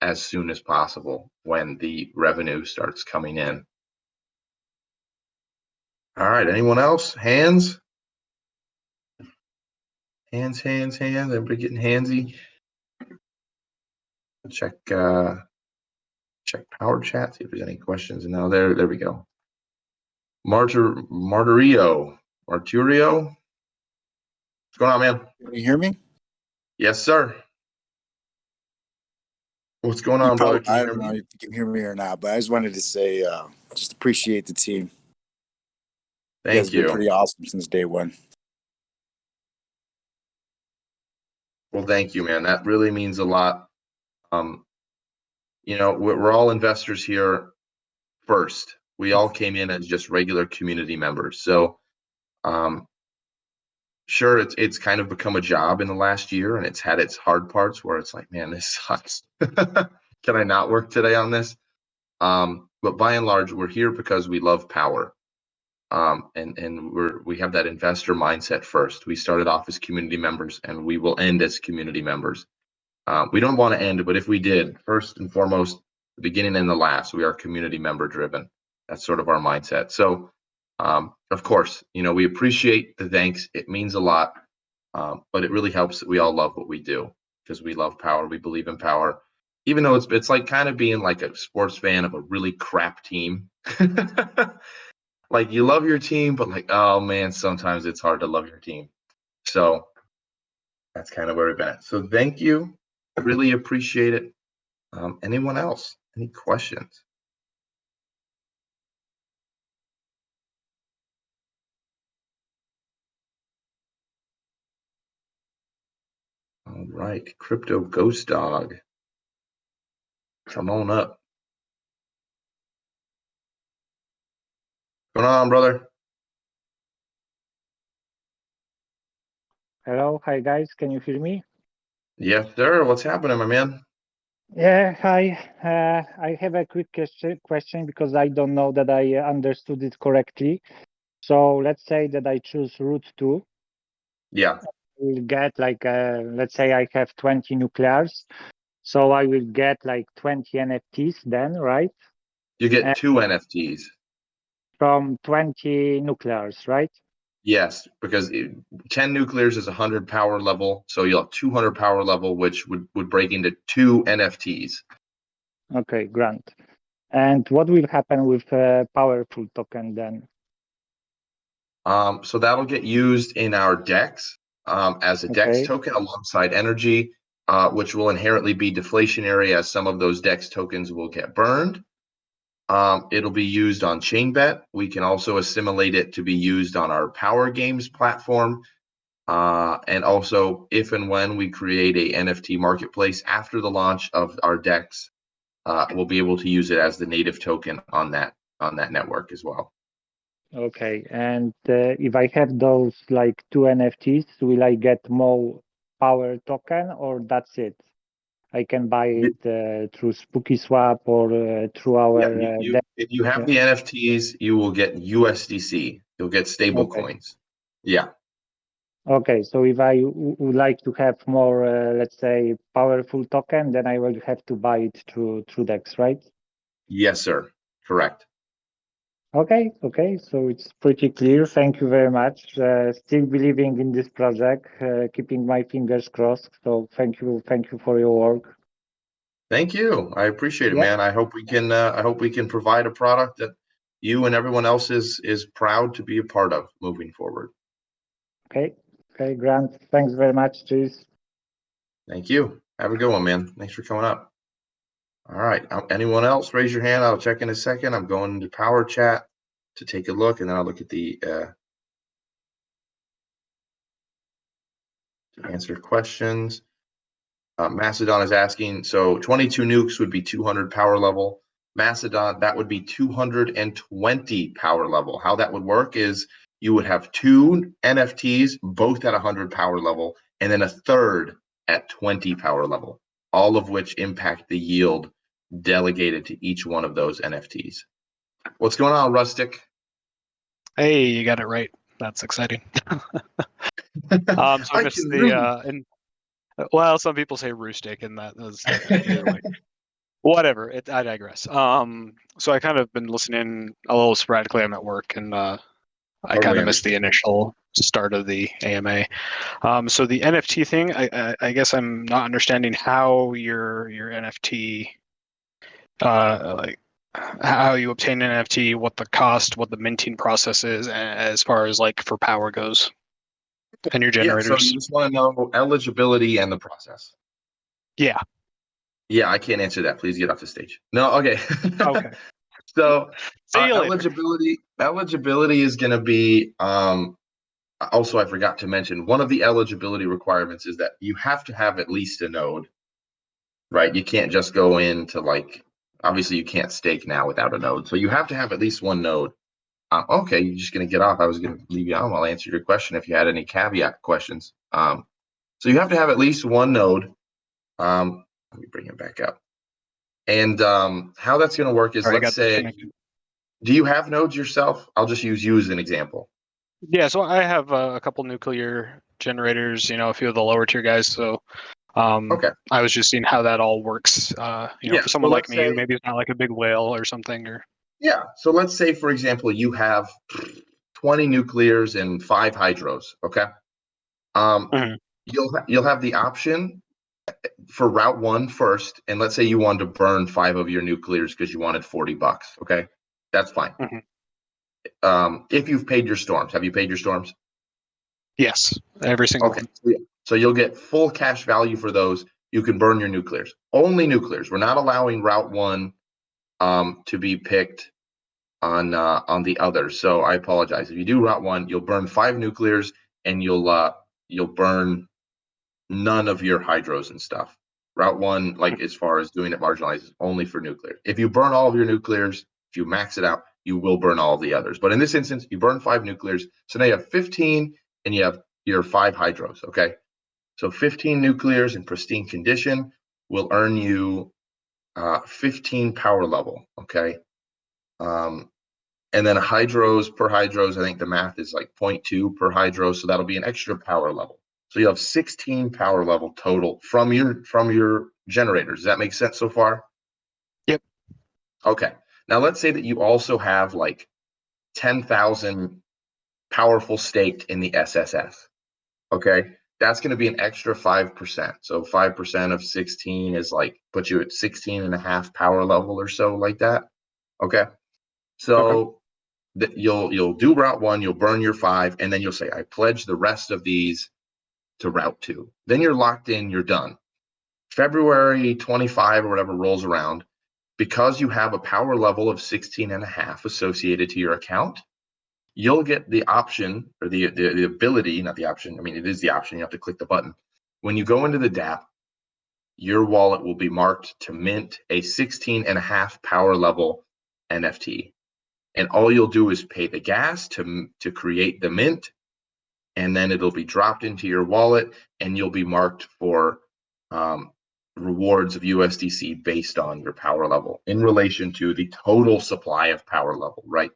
Speaker 1: as soon as possible when the revenue starts coming in. All right, anyone else? Hands? Hands. Everybody getting handsy? Check power chat, see if there's any questions. No, there we go. Marturio. What's going on, man?
Speaker 7: Can you hear me?
Speaker 1: Yes, sir. What's going on, brother? Can you
Speaker 7: I
Speaker 1: hear
Speaker 7: don't know
Speaker 1: me?
Speaker 7: if you can hear me or not, but I just wanted to say, just appreciate the team. You guys
Speaker 1: Thank
Speaker 7: have been
Speaker 1: you.
Speaker 7: pretty awesome since day one.
Speaker 1: Well, thank you, man. That really means a lot. We're all investors here first. We all came in as just regular community members. So, sure, it's kind of become a job in the last year, and it's had its hard parts where it's like, man, this sucks. Can I not work today on this? But by and large, we're here because we love power. And we have that investor mindset first. We started off as community members, and we will end as community members. We don't want to end, but if we did, first and foremost, the beginning and the last, we are community member driven. That's sort of our mindset. So, of course, we appreciate the thanks. It means a lot, but it really helps that we all love what we do because we love power. We believe in power, even though it's like kind of being like a sports fan of a really crap team. Like you love your team, but like, oh man, sometimes it's hard to love your team. So that's kind of where we've been at. So thank you. I really appreciate it. Anyone else? Any questions? All right, Crypto Ghost Dog. Come on up. What's going on, brother?
Speaker 8: Hello, hi guys, can you hear me?
Speaker 1: Yes, sir. What's happening, my man?
Speaker 8: Yeah, hi. I have a quick question because I don't know that I understood it correctly. So let's say that I choose route 2.
Speaker 1: Yeah.
Speaker 8: Will get like, let's say I have 20 nuclears. So I will get like 20 NFTs then, right?
Speaker 1: You get
Speaker 8: And
Speaker 1: 2 NFTs.
Speaker 8: from 20 nuclears, right?
Speaker 1: Yes, because 10 nuclears is 100 power level. So you'll have 200 power level, which would break into 2 NFTs.
Speaker 8: Okay, grant. And what will happen with powerful token then?
Speaker 1: So that'll get used in our DEX as a DEX
Speaker 8: Okay.
Speaker 1: token alongside energy, which will inherently be deflationary as some of those DEX tokens will get burned. It'll be used on ChainBet. We can also assimilate it to be used on our Power Games platform. And also, if and when we create a NFT marketplace after the launch of our DEX, we'll be able to use it as the native token on that network as well.
Speaker 8: Okay, and if I have those like 2 NFTs, will I get more power token or that's it? I can buy it through Spooky Swap or through our
Speaker 1: If you have the NFTs, you will get USDC. You'll get stable
Speaker 8: Okay.
Speaker 1: coins. Yeah.
Speaker 8: Okay, so if I would like to have more, let's say, powerful token, then I will have to buy it through DEX, right?
Speaker 1: Yes, sir. Correct.
Speaker 8: Okay, so it's pretty clear. Thank you very much. Still believing in this project, keeping my fingers crossed. So thank you for your work.
Speaker 1: Thank you. I appreciate it,
Speaker 8: Yeah.
Speaker 1: man. I hope we can provide a product that you and everyone else is proud to be a part of moving forward.
Speaker 8: Okay, Grant. Thanks very much. Cheers.
Speaker 1: Thank you. Have a good one, man. Thanks for coming up. All right. Anyone else? Raise your hand. I'll check in a second. I'm going to Power Chat to take a look, and then I'll look at the to answer questions. Macedon is asking, so 22 nukes would be 200 power level. Macedon, that would be 220 power level. How that would work is you would have 2 NFTs, both at 100 power level, and then a third at 20 power level, all of which impact the yield delegated to each one of those NFTs. What's going on, Rustic?
Speaker 9: Hey, you got it right. That's exciting. So just well, some people say Roostic, and that was either way. Whatever. I digress. So I kind of been listening a little sporadically. I'm at work, and I kind
Speaker 1: Totally
Speaker 9: of missed the initial start of the AMA. So the NFT thing, I guess I'm not understanding how your NFT, like how you obtain an NFT, what the cost, what the minting process is, as far as like for power goes, and your
Speaker 1: Yeah, so
Speaker 9: generators.
Speaker 1: you just want to know eligibility and the process.
Speaker 9: Yeah.
Speaker 1: Yeah, I can't answer that. Please get off the stage. No, okay.
Speaker 9: Okay.
Speaker 1: So
Speaker 9: See you later.
Speaker 1: eligibility is going to be also, I forgot to mention, one of the eligibility requirements is that you have to have at least a node, right? You can't just go into obviously you can't stake now without a node. So you have to have at least one node. Okay, you're just going to get off. I was going to leave you on. I'll answer your question if you had any caveat questions. So you have to have at least one node. Let me bring it back up. And how that's going to work is,
Speaker 9: Sorry, I
Speaker 1: let's
Speaker 9: got
Speaker 1: say,
Speaker 9: disconnected.
Speaker 1: do you have nodes yourself? I'll just use you as an example.
Speaker 9: Yeah, so I have a couple nuclear generators, a few of the lower tier guys. So
Speaker 1: Okay.
Speaker 9: I was just seeing how that all works.
Speaker 1: Yeah,
Speaker 9: For someone
Speaker 1: so
Speaker 9: like
Speaker 1: let's
Speaker 9: me,
Speaker 1: say-
Speaker 9: maybe it's not like a big whale or something. Or
Speaker 1: Yeah. So let's say, for example, you have 20 nuclears and 5 hydros. Okay.
Speaker 9: Mhm.
Speaker 1: You'll have the option for route 1 first, and let's say you wanted to burn 5 of your nuclears because you wanted $40. Okay, that's fine. If you've paid your storms, have you paid your storms?
Speaker 9: Yes, every single
Speaker 1: Okay.
Speaker 9: one.
Speaker 1: So you'll get full cash value for those. You can burn your nuclears. Only nuclears. We're not allowing route 1 to be picked on the others. So I apologize. If you do route 1, you'll burn 5 nuclears and you'll burn none of your hydros and stuff. Route 1, like as far as doing it marginalized, is only for nuclear. If you burn all of your nuclears, if you max it out, you will burn all of the others. But in this instance, you burn 5 nuclears. So now you have 15 and you have your 5 hydros. Okay. So 15 nuclears in pristine condition will earn you 15 power level. Okay. And then hydros per hydros, I think the math is like 0.2 per hydro. So that'll be an extra power level. So you have 16 power level total from your generators. Does that make sense so far?
Speaker 9: Yep.
Speaker 1: Okay. Now let's say that you also have like 10,000 powerful staked in the SSS. Okay. That's going to be an extra 5%. So 5% of 16 is like, put you at 16 and a half power level or so, like that. Okay. So you'll do route 1, you'll burn your 5, and then you'll say, I pledge the rest of these to route 2. Then you're locked in, you're done. February 25 or whatever rolls around, because you have a power level of 16 and a half associated to your account, you'll get the option, or the ability, not the option. I mean, it is the option. You have to click the button. When you go into the DApp, your wallet will be marked to mint a 16 and a half power level NFT. And all you'll do is pay the gas to create the mint, and then it'll be dropped into your wallet, and you'll be marked for rewards of USDC based on your power level in relation to the total supply of power level, right?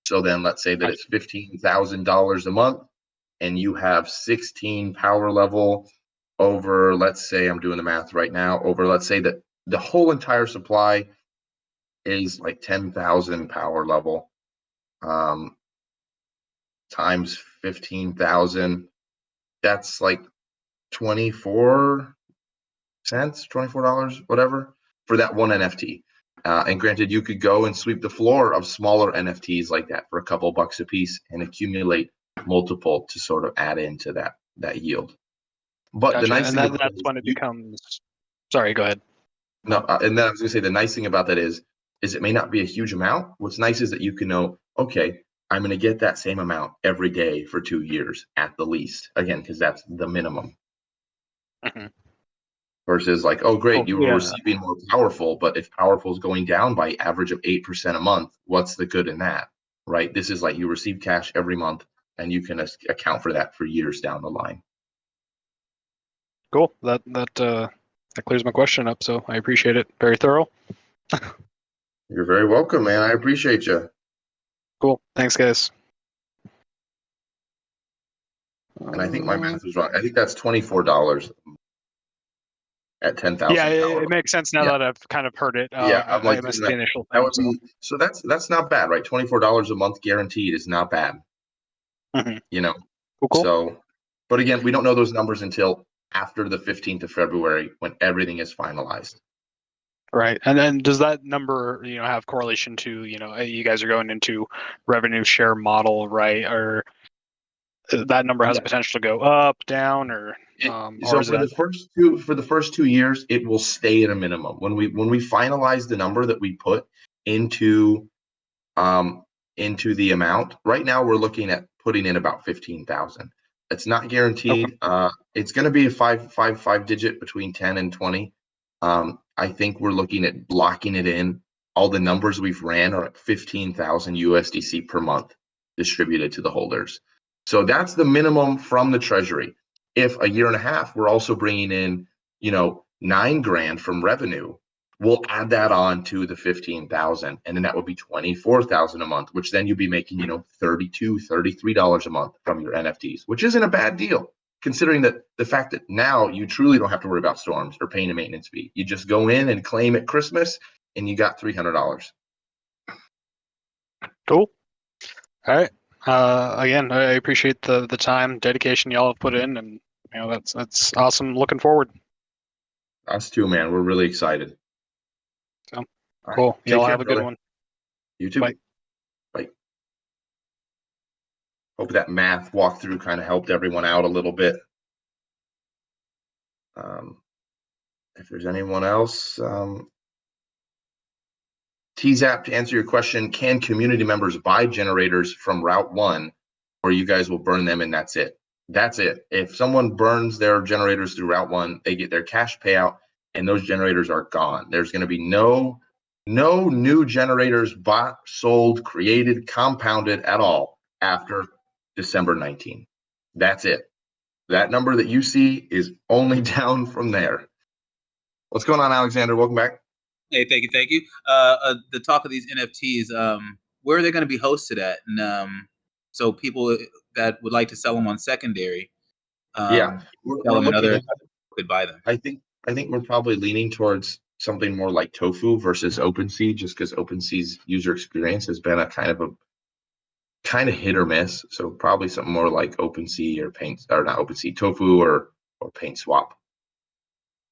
Speaker 1: So then let's say that it's $15,000 a month, and you have 16 power level over, let's say, I'm doing the math right now, over, let's say that the whole entire supply is like 10,000 power level. Times 15,000, that's like 24 cents, $24, whatever, for that one NFT. And granted, you could go and sweep the floor of smaller NFTs like that for a couple bucks a piece and accumulate multiple to sort of add into that yield. But
Speaker 9: Gotcha.
Speaker 1: the nice
Speaker 9: And
Speaker 1: thing about
Speaker 9: that's when it becomes. Sorry, go ahead.
Speaker 1: No, and then I was gonna say the nice thing about that is it may not be a huge amount. What's nice is that you can know, okay, I'm gonna get that same amount every day for 2 years at the least. Again, because that's the minimum. Versus like, oh great, you were receiving more powerful, but if powerful is going down by average of 8% a month, what's the good in that? Right? This is like you receive cash every month and you can account for that for years down the line.
Speaker 9: Cool. That clears my question up, so I appreciate it. Very thorough.
Speaker 1: You're very welcome, man. I appreciate you.
Speaker 9: Cool. Thanks, guys.
Speaker 1: And I think my math was wrong. I think that's $24. at 10,000
Speaker 9: Yeah,
Speaker 1: power.
Speaker 9: it makes sense now
Speaker 1: Yeah.
Speaker 9: that I've kind of heard it.
Speaker 1: Yeah, I'm
Speaker 9: I
Speaker 1: like,
Speaker 9: missed
Speaker 1: dude,
Speaker 9: the initial
Speaker 1: that
Speaker 9: thing.
Speaker 1: would be, so that's not bad, right? $24 a month guaranteed is not bad,
Speaker 9: Mhm.
Speaker 1: you know?
Speaker 9: Cool.
Speaker 1: So, but again, we don't know those numbers until after the 15th of February when everything is finalized.
Speaker 9: Right. And then does that number, have correlation to, you guys are going into revenue share model, right? Or that number has
Speaker 1: Yeah.
Speaker 9: the potential to go up, down, or
Speaker 1: So
Speaker 9: is
Speaker 1: for the first 2 years, it will stay at a minimum. When we finalize the number that we put into the amount, right now we're looking at putting in about 15,000. It's not guaranteed. It's going to be a five digit between 10 and 20. I think we're looking at blocking it in. All the numbers we've ran are at 15,000 USDC per month distributed to the holders. So that's the minimum from the treasury. If a year and a half, we're also bringing in, $9,000 from revenue, we'll add that on to the 15,000, and then that would be 24,000 a month, which then you'd be making, $32, $33 a month from your NFTs, which isn't a bad deal, considering that the fact that now you truly don't have to worry about storms or paying a maintenance fee. You just go in and claim at Christmas, and you got $300.
Speaker 9: Cool. All right. Again, I appreciate the time, dedication y'all have put in, and that's awesome. Looking forward.
Speaker 1: Us too, man. We're really excited.
Speaker 9: So,
Speaker 1: All right.
Speaker 9: cool.
Speaker 1: Take
Speaker 9: Y'all
Speaker 1: care,
Speaker 9: have a good
Speaker 1: brother.
Speaker 9: one.
Speaker 1: You too.
Speaker 9: Bye.
Speaker 1: Bye. Hope that math walkthrough kind of helped everyone out a little bit. If there's anyone else, TZAP, to answer your question, can community members buy generators from Route 1, or you guys will burn them and that's it? That's it. If someone burns their generators through Route 1, they get their cash payout and those generators are gone. There's going to be no new generators bought, sold, created, compounded at all after December 19. That's it. That number that you see is only down from there. What's going on, Alexander? Welcome back.
Speaker 3: Hey, thank you. The talk of these NFTs, where are they going to be hosted at? And so people that would like to sell them on secondary,
Speaker 1: Yeah,
Speaker 3: sell them and
Speaker 1: looking
Speaker 3: other
Speaker 1: at,
Speaker 3: could buy them.
Speaker 1: I think we're probably leaning towards something more like Tofu versus OpenSea, just because OpenSea's user experience has been a kind of hit or miss. So probably something more like OpenSea or not OpenSea, Tofu or PaintSwap.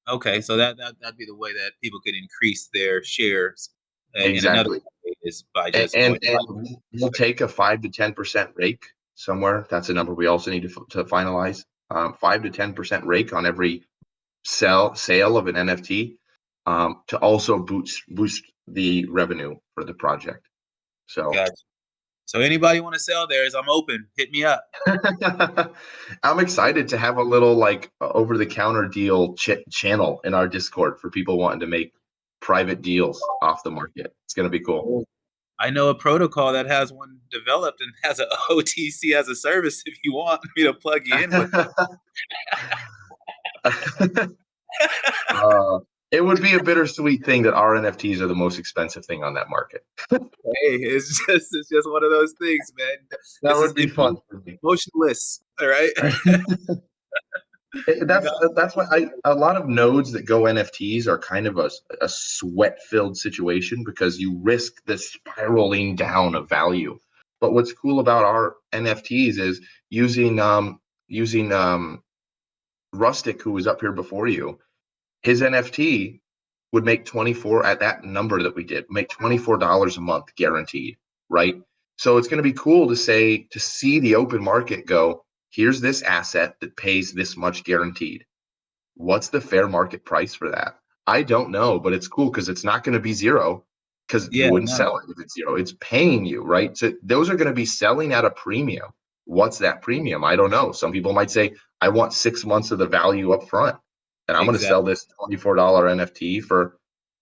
Speaker 3: Okay, so that'd be the way that people could increase their shares. And another
Speaker 1: Exactly.
Speaker 3: way is by just
Speaker 1: And
Speaker 3: going
Speaker 1: we'll take a 5 to 10% rake somewhere. That's a number we also need to finalize. 5 to 10% rake on every sale of an NFT, to also boost the revenue for the project. So
Speaker 3: Gotcha. So anybody want to sell theirs, I'm open. Hit me up.
Speaker 1: I'm excited to have a little like over-the-counter deal channel in our Discord for people wanting to make private deals off the market. It's going to be cool.
Speaker 3: I know a protocol that has one developed and has a OTC as a service if you want me to plug you in with.
Speaker 1: It would be a bittersweet thing that our NFTs are the most expensive thing on that market.
Speaker 3: Hey, it's just one of those things, man.
Speaker 1: That would be fun for me.
Speaker 3: Emotionless, all right?
Speaker 1: That's why a lot of nodes that go NFTs are kind of a sweat-filled situation, because you risk the spiraling down of value. But what's cool about our NFTs is using Rustic, who was up here before you. His NFT would make 24 at that number that we did, make $24 a month guaranteed, right? So it's going to be cool to see the open market go, here's this asset that pays this much guaranteed. What's the fair market price for that? I don't know, but it's cool because it's not going to be zero, because you wouldn't sell it if it's zero. It's paying you, right? So those are going to be selling at a premium. What's that premium? I don't know. Some people might say, I want 6 months of the value up front, and I'm going to sell this $24 NFT for,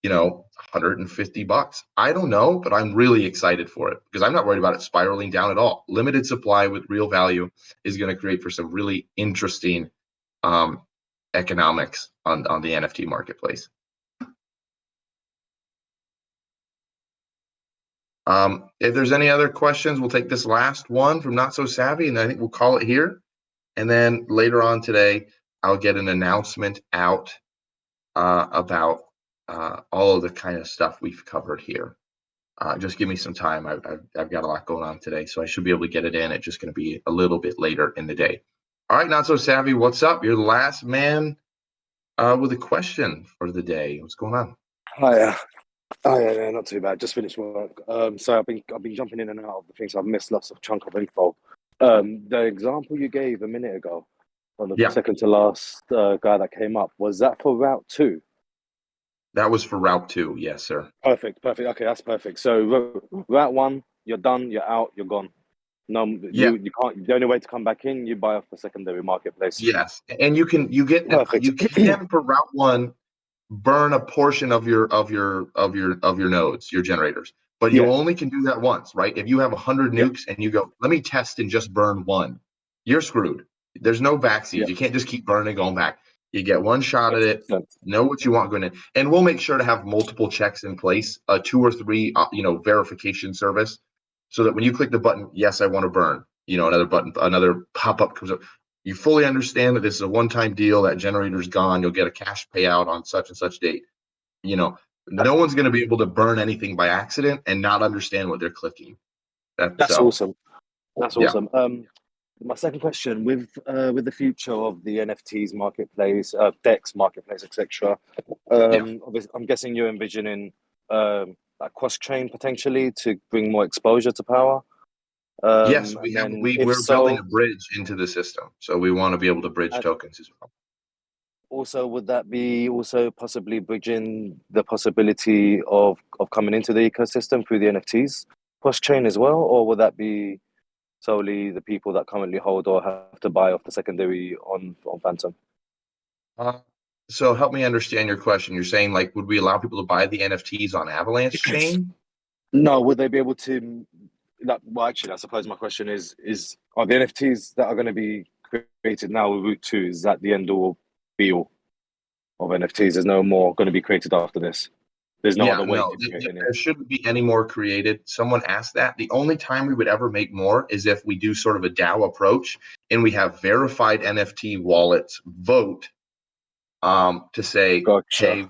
Speaker 1: $150. I don't know, but I'm really excited for it because I'm not worried about it spiraling down at all. Limited supply with real value is going to create for some really interesting economics on the NFT marketplace. If there's any other questions, we'll take this last one from Not So Savvy, and I think we'll call it here. And then later on today, I'll get an announcement out about all of the kind of stuff we've covered here. Just give me some time. I've got a lot going on today, so I should be able to get it in. It's just going to be a little bit later in the day. All right, Not So Savvy, what's up? You're the last man with a question for the day. What's going on?
Speaker 10: Hi, yeah, not too bad. Just finished work. So I've been jumping in and out of the things. I've missed lots of chunk of info. The example you gave a minute ago on the
Speaker 1: Yeah.
Speaker 10: second to last guy that came up, was that for Route 2?
Speaker 1: That was for Route 2, yes, sir.
Speaker 10: Perfect. Okay, that's perfect. So Route 1, you're done, you're out, you're gone. No,
Speaker 1: Yeah.
Speaker 10: you can't. The only way to come back in, you buy off the secondary marketplace.
Speaker 1: Yes, and you can for Route 1 burn a portion of your nodes, your generators, but you
Speaker 10: Yeah.
Speaker 1: only can do that once, right? If you have 100 nukes and you go, let me test and just burn one, you're screwed. There's no backseas.
Speaker 10: Yeah.
Speaker 1: You can't just keep burning and going back. You get one shot at it.
Speaker 10: Sense.
Speaker 1: Know what you want going in, and we'll make sure to have multiple checks in place, 2 or 3, verification service, so that when you click the button, yes, I want to burn, another pop-up comes up. You fully understand that this is a one-time deal. That generator's gone. You'll get a cash payout on such and such date. No one's going to be able to burn anything by accident and not understand what they're clicking.
Speaker 10: That's awesome. That's
Speaker 1: Yeah.
Speaker 10: awesome. My second question, with the future of the NFTs marketplace, DEX marketplace, etc. Obviously, I'm guessing you're envisioning like cross-chain potentially to bring more exposure to power.
Speaker 1: Yes, we're building a bridge into the system, so we want to be able to bridge tokens as well.
Speaker 10: Also, would that be also possibly bridging the possibility of coming into the ecosystem through the NFTs cross-chain as well, or would that be solely the people that currently hold or have to buy off the secondary on Phantom?
Speaker 1: So help me understand your question. You're saying, like, would we allow people to buy the NFTs on Avalanche chain?
Speaker 10: No, would they be able to? Well, actually, I suppose my question is are the NFTs that are going to be created now with Route 2, is that the end all be all of NFTs? There's no more going to be created after this. There's no other way to create any.
Speaker 1: There shouldn't be any more created. Someone asked that. The only time we would ever make more is if we do sort of a DAO approach and we have verified NFT wallets vote to say,
Speaker 10: Gotcha.
Speaker 1: hey,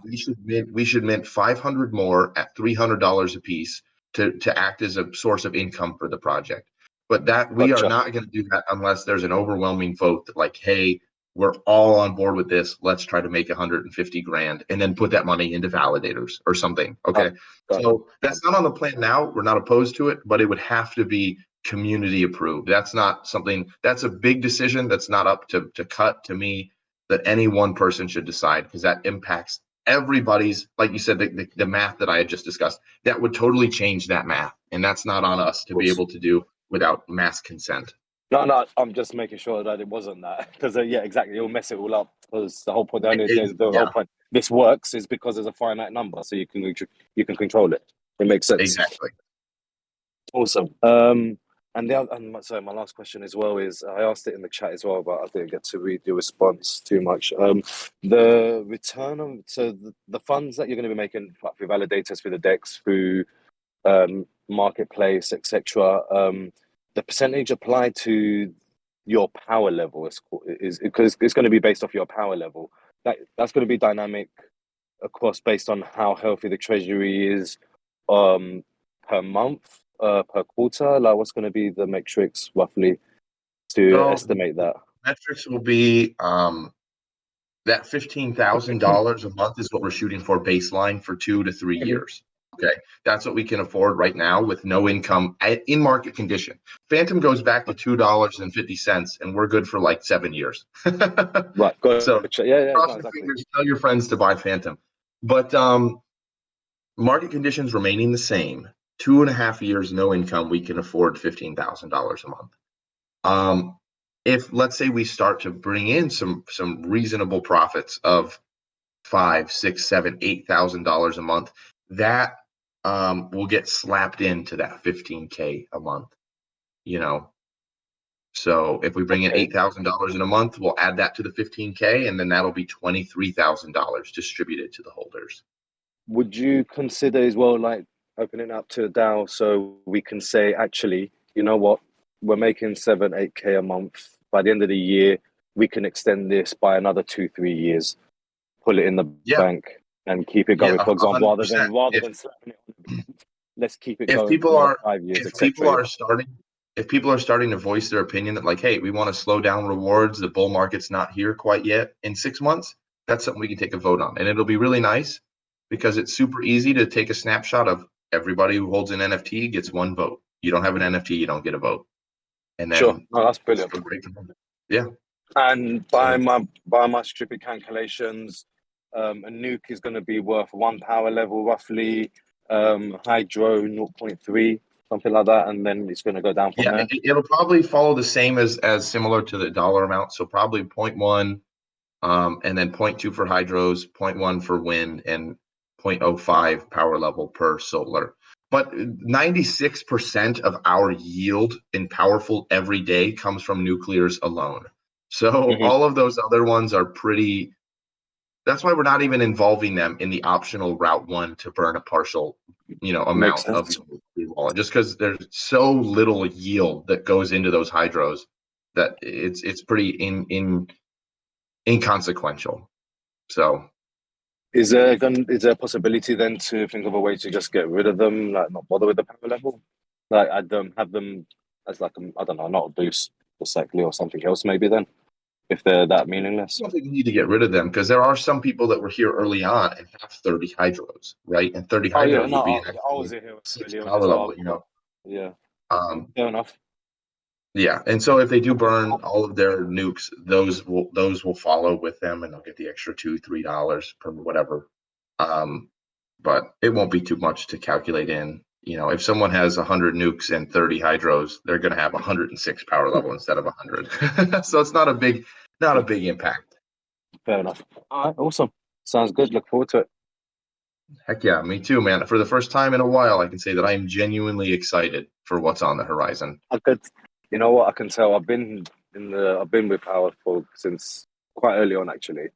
Speaker 1: we should mint 500 more at $300 a piece to act as a source of income for the project. But that we are not going to do that unless there's an overwhelming vote that, like, hey, we're all on board with this. Let's try to make 150 grand and then put that money into validators or something. Okay. So that's not on the plan now. We're not opposed to it, but it would have to be community approved. That's not something, that's a big decision. That's not up to cut to me, that any one person should decide, because that impacts everybody's, like you said, the math that I had just discussed, that would totally change that math. And that's not on us to be able to do without mass consent.
Speaker 10: No, I'm just making sure that it wasn't that, because yeah, exactly, it'll mess it all up. Because the whole point, whole point, this works is because there's a finite number, so you can control it. It makes sense.
Speaker 1: Exactly.
Speaker 10: Awesome. So my last question as well is, I asked it in the chat as well, but I didn't get to read your response too much. The return on, so the funds that you're going to be making through validators, through the DEX, through marketplace, etc. The percentage applied to your power level is because it's going to be based off your power level. That's going to be dynamic, of course, based on how healthy the treasury is per month, per quarter. Like, what's going to be the metrics roughly to estimate that?
Speaker 1: Metrics will be that $15,000 a month is what we're shooting for baseline for 2 to 3 years. Okay, that's what we can afford right now with no income in market condition. Phantom goes back to $2.50, and we're good for like 7 years.
Speaker 10: Right.
Speaker 1: So
Speaker 10: yeah,
Speaker 1: cross your fingers, tell your friends to buy Phantom. But market conditions remaining the same, 2.5 years, no income, we can afford $15,000 a month. If, let's say, we start to bring in some reasonable profits of $5,000, $6,000, $7,000, $8,000 a month, that will get slapped into that $15K a month. So if we bring in $8,000 in a month, we'll add that to the $15K, and then that'll be $23,000 distributed to the holders.
Speaker 10: Would you consider as well, like, opening up to a DAO so we can say, actually, you know what, we're making 7-8K a month. By the end of the year, we can extend this by another 2-3 years. pull it in the
Speaker 1: Yeah.
Speaker 10: bank and keep it going.
Speaker 1: Yeah,
Speaker 10: For example,
Speaker 1: 100%.
Speaker 10: rather than slapping it on the bank, let's keep it
Speaker 1: If
Speaker 10: going
Speaker 1: people
Speaker 10: for
Speaker 1: are
Speaker 10: 5 years,
Speaker 1: if people
Speaker 10: etc.
Speaker 1: are starting if people are starting to voice their opinion that like, hey, we want to slow down rewards, the bull market's not here quite yet in 6 months, that's something we can take a vote on. And it'll be really nice because it's super easy to take a snapshot of everybody who holds an NFT gets one vote. You don't have an NFT, you don't get a vote. And then
Speaker 10: Sure, no, that's brilliant.
Speaker 1: Yeah.
Speaker 10: And by my stupid calculations, a nuke is going to be worth 1 power level roughly, hydro 0.3, something like that, and then it's going to go down from there.
Speaker 1: It'll probably follow the same as similar to the dollar amount. So probably 0.1, and then 0.2 for hydros, 0.1 for wind, and 0.05 power level per solar. But 96% of our yield in powerful every day comes from nuclears alone. So all of those other ones are pretty. That's why we're not even involving them in the optional Route 1 to burn a partial, amount of wallet, just because there's so little yield that goes into those hydros that it's pretty inconsequential. So
Speaker 10: is there a possibility then to think of a way to just get rid of them, like not bother with the power level, like have them as like I don't know, not a boost exactly or something else maybe then, if they're that meaningless?
Speaker 1: I don't think we need to get rid of them because there are some people that were here early on and have 30 hydros, right? And 30 hydros would be
Speaker 10: I was here earlier on
Speaker 1: power
Speaker 10: as
Speaker 1: level,
Speaker 10: well. Yeah. Fair enough.
Speaker 1: Yeah, and so if they do burn all of their nukes, those will follow with them, and they'll get the extra $2-3 per whatever. But it won't be too much to calculate in. If someone has 100 nukes and 30 hydros, they're going to have 106 power level instead of 100. So it's not a big impact.
Speaker 10: Fair enough. All right, awesome. Sounds good. Look forward to it.
Speaker 1: Heck yeah, me too, man. For the first time in a while, I can say that I am genuinely excited for what's on the horizon.
Speaker 10: You know what? I can tell. I've been with Powerful since quite early on, actually,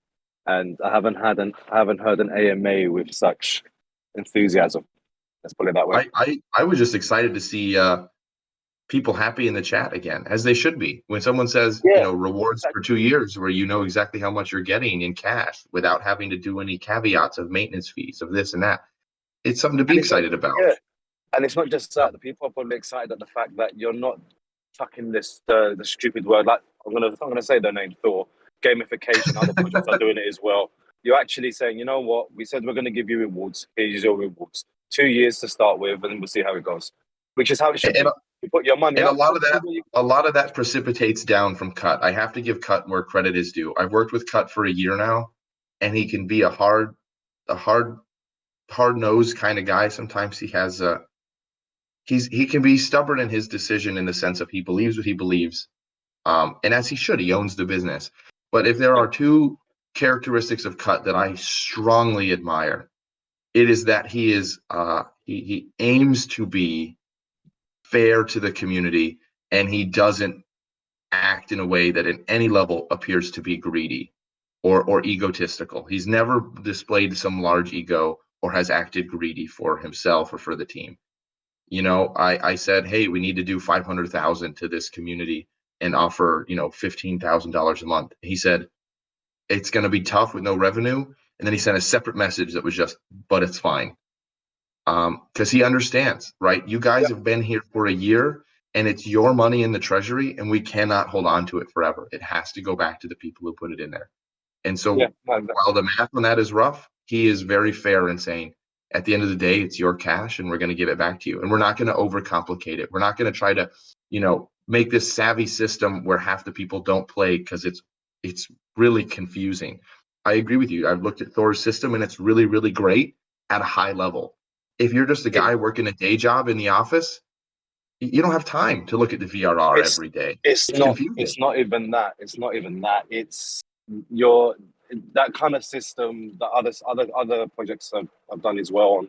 Speaker 10: and I haven't heard an AMA with such enthusiasm. Let's put it that way.
Speaker 1: I was just excited to see people happy in the chat again, as they should be. When someone says, rewards for 2 years, where you know exactly how much you're getting in cash without having to do any caveats of maintenance fees of this and that, it's something to be excited about.
Speaker 10: Yeah, and it's not just that. The people are probably excited at the fact that you're not chucking this the stupid word, like I'm gonna say their name, Thor, gamification. Other projects are doing it as well. You're actually saying, you know what, we said we're going to give you rewards. Here's your rewards. 2 years to start with, and then we'll see how it goes. Which is how it should be. You put your money.
Speaker 1: And
Speaker 10: up,
Speaker 1: a lot of that precipitates down from Cut. I have to give Cut where credit is due. I've worked with Cut for a year now, and he can be a hard-nosed kind of guy. Sometimes he has he can be stubborn in his decision in the sense of he believes what he believes, and as he should. He owns the business. But if there are two characteristics of Cut that I strongly admire, it is that he is he aims to be fair to the community, and he doesn't act in a way that at any level appears to be greedy or egotistical. He's never displayed some large ego or has acted greedy for himself or for the team. I said, hey, we need to do 500,000 to this community and offer, $15,000 a month. He said, it's going to be tough with no revenue. And then he sent a separate message that was just, but it's fine. Because he understands, right? You guys have been here for a year, and it's your money in the treasury, and we cannot hold on to it forever. It has to go back to the people who put it in there. And so while the math on that is rough, he is very fair in saying, at the end of the day, it's your cash, and we're going to give it back to you. And we're not going to overcomplicate it. We're not going to try to, make this savvy system where half the people don't play, because it's really confusing. I agree with you. I've looked at Thor's system, and it's really, really great at a high level. If you're just a guy working a day job in the office, you don't have time to look at the VRR every day.
Speaker 10: It's not even that. It's not even that. It's that kind of system that other projects have done as well.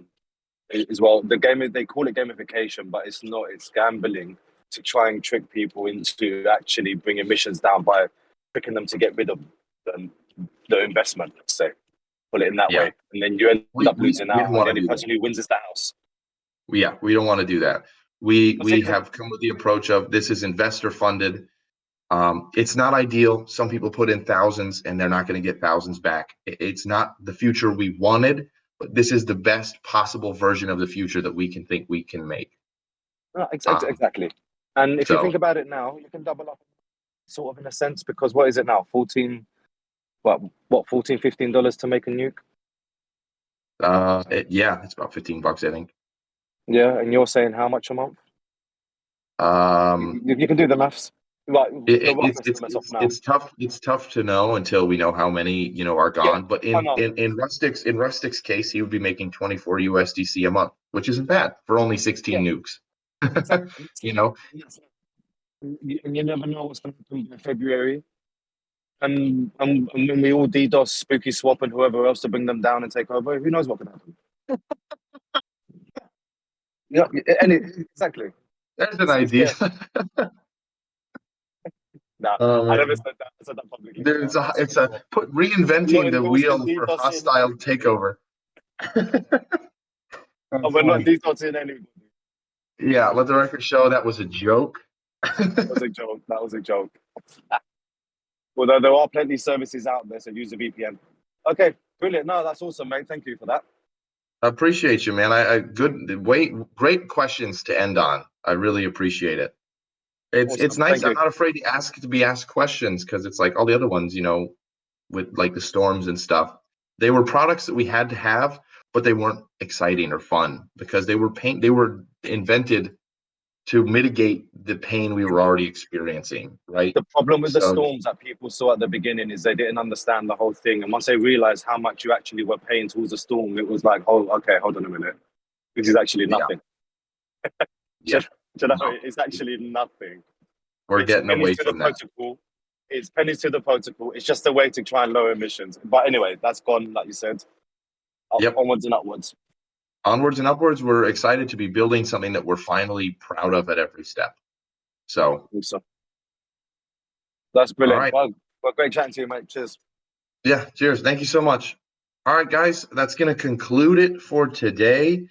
Speaker 10: The game, they call it gamification, but it's not. It's gambling to try and trick people into actually bringing emissions down by tricking them to get rid of the investment. Let's say, put it in that way, and then you end up losing out. And the only person who wins is the house.
Speaker 1: Yeah, we don't want to do that. We have come with the approach of this is investor funded. It's not ideal. Some people put in thousands and they're not going to get thousands back. It's not the future we wanted, but this is the best possible version of the future that we can think we can make.
Speaker 10: No, exactly. And if you think about it now, you can double up, sort of in a sense, because what is it now? $14, $15 to make a nuke?
Speaker 1: Yeah, it's about $15, I think.
Speaker 10: Yeah, and you're saying how much a month? You can do the maths. Like
Speaker 1: It's tough. It's tough to know until we know how many are gone.
Speaker 10: Yeah,
Speaker 1: but in Rustic's case, he would be making 24 USDC a month, which isn't bad for only 16 nukes.
Speaker 10: Exactly.
Speaker 1: You know,
Speaker 10: and you never know what's going to happen in February. And when we all DDoS, Spooky Swap, and whoever else to bring them down and take over, who knows what can happen? Yeah, exactly.
Speaker 1: There's an idea.
Speaker 10: No, I never said that. I said that publicly.
Speaker 1: Reinventing the wheel for hostile takeover.
Speaker 10: We're not DDoSing anybody.
Speaker 1: Yeah, let the record show that was a joke.
Speaker 10: That was a joke. Although there are plenty of services out there, so use a VPN. Okay, brilliant. No, that's awesome, mate. Thank you for that.
Speaker 1: I appreciate you, man. Great questions to end on. I really appreciate it. It's nice. I'm not afraid to be asked questions, because it's like all the other ones, with like the storms and stuff. They were products that we had to have, but they weren't exciting or fun because they were invented to mitigate the pain we were already experiencing, right?
Speaker 10: The problem with the storms that people saw at the beginning is they didn't understand the whole thing. And once they realized how much you actually were paying towards the storm, it was like, oh, okay, hold on a minute. This is actually nothing.
Speaker 1: Yeah.
Speaker 10: It's actually nothing.
Speaker 1: We're getting away from that.
Speaker 10: It's pennies to the protocol. It's just a way to try and lower emissions. But anyway, that's gone, like you said. Onwards and upwards.
Speaker 1: Onwards and upwards. We're excited to be building something that we're finally proud of at every step. So
Speaker 10: that's brilliant.
Speaker 1: Right.
Speaker 10: Well, great chatting to you, mate. Cheers.
Speaker 1: Yeah, cheers. Thank you so much. All right, guys, that's going to conclude it for today.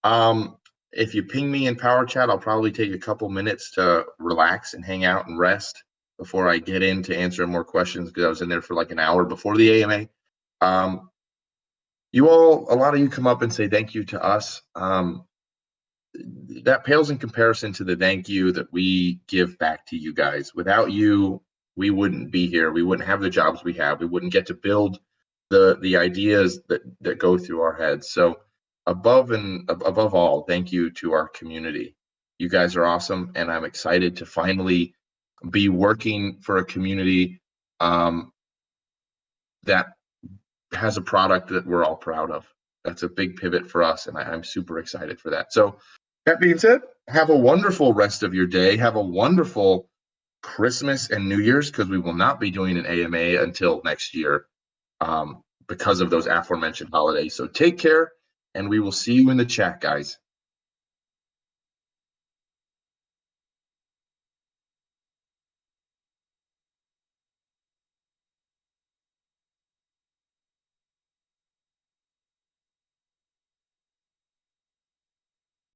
Speaker 1: If you ping me in Power Chat, I'll probably take a couple minutes to relax and hang out and rest before I get in to answer more questions, because I was in there for like an hour before the AMA. A lot of you come up and say thank you to us. That pales in comparison to the thank you that we give back to you guys. Without you, we wouldn't be here. We wouldn't have the jobs we have. We wouldn't get to build the ideas that go through our heads. So above all, thank you to our community. You guys are awesome, and I'm excited to finally be working for a community that has a product that we're all proud of. That's a big pivot for us, and I'm super excited for that. So that being said, have a wonderful rest of your day. Have a wonderful Christmas and New Year's, because we will not be doing an AMA until next year because of those aforementioned holidays. So take care, and we will see you in the chat, guys.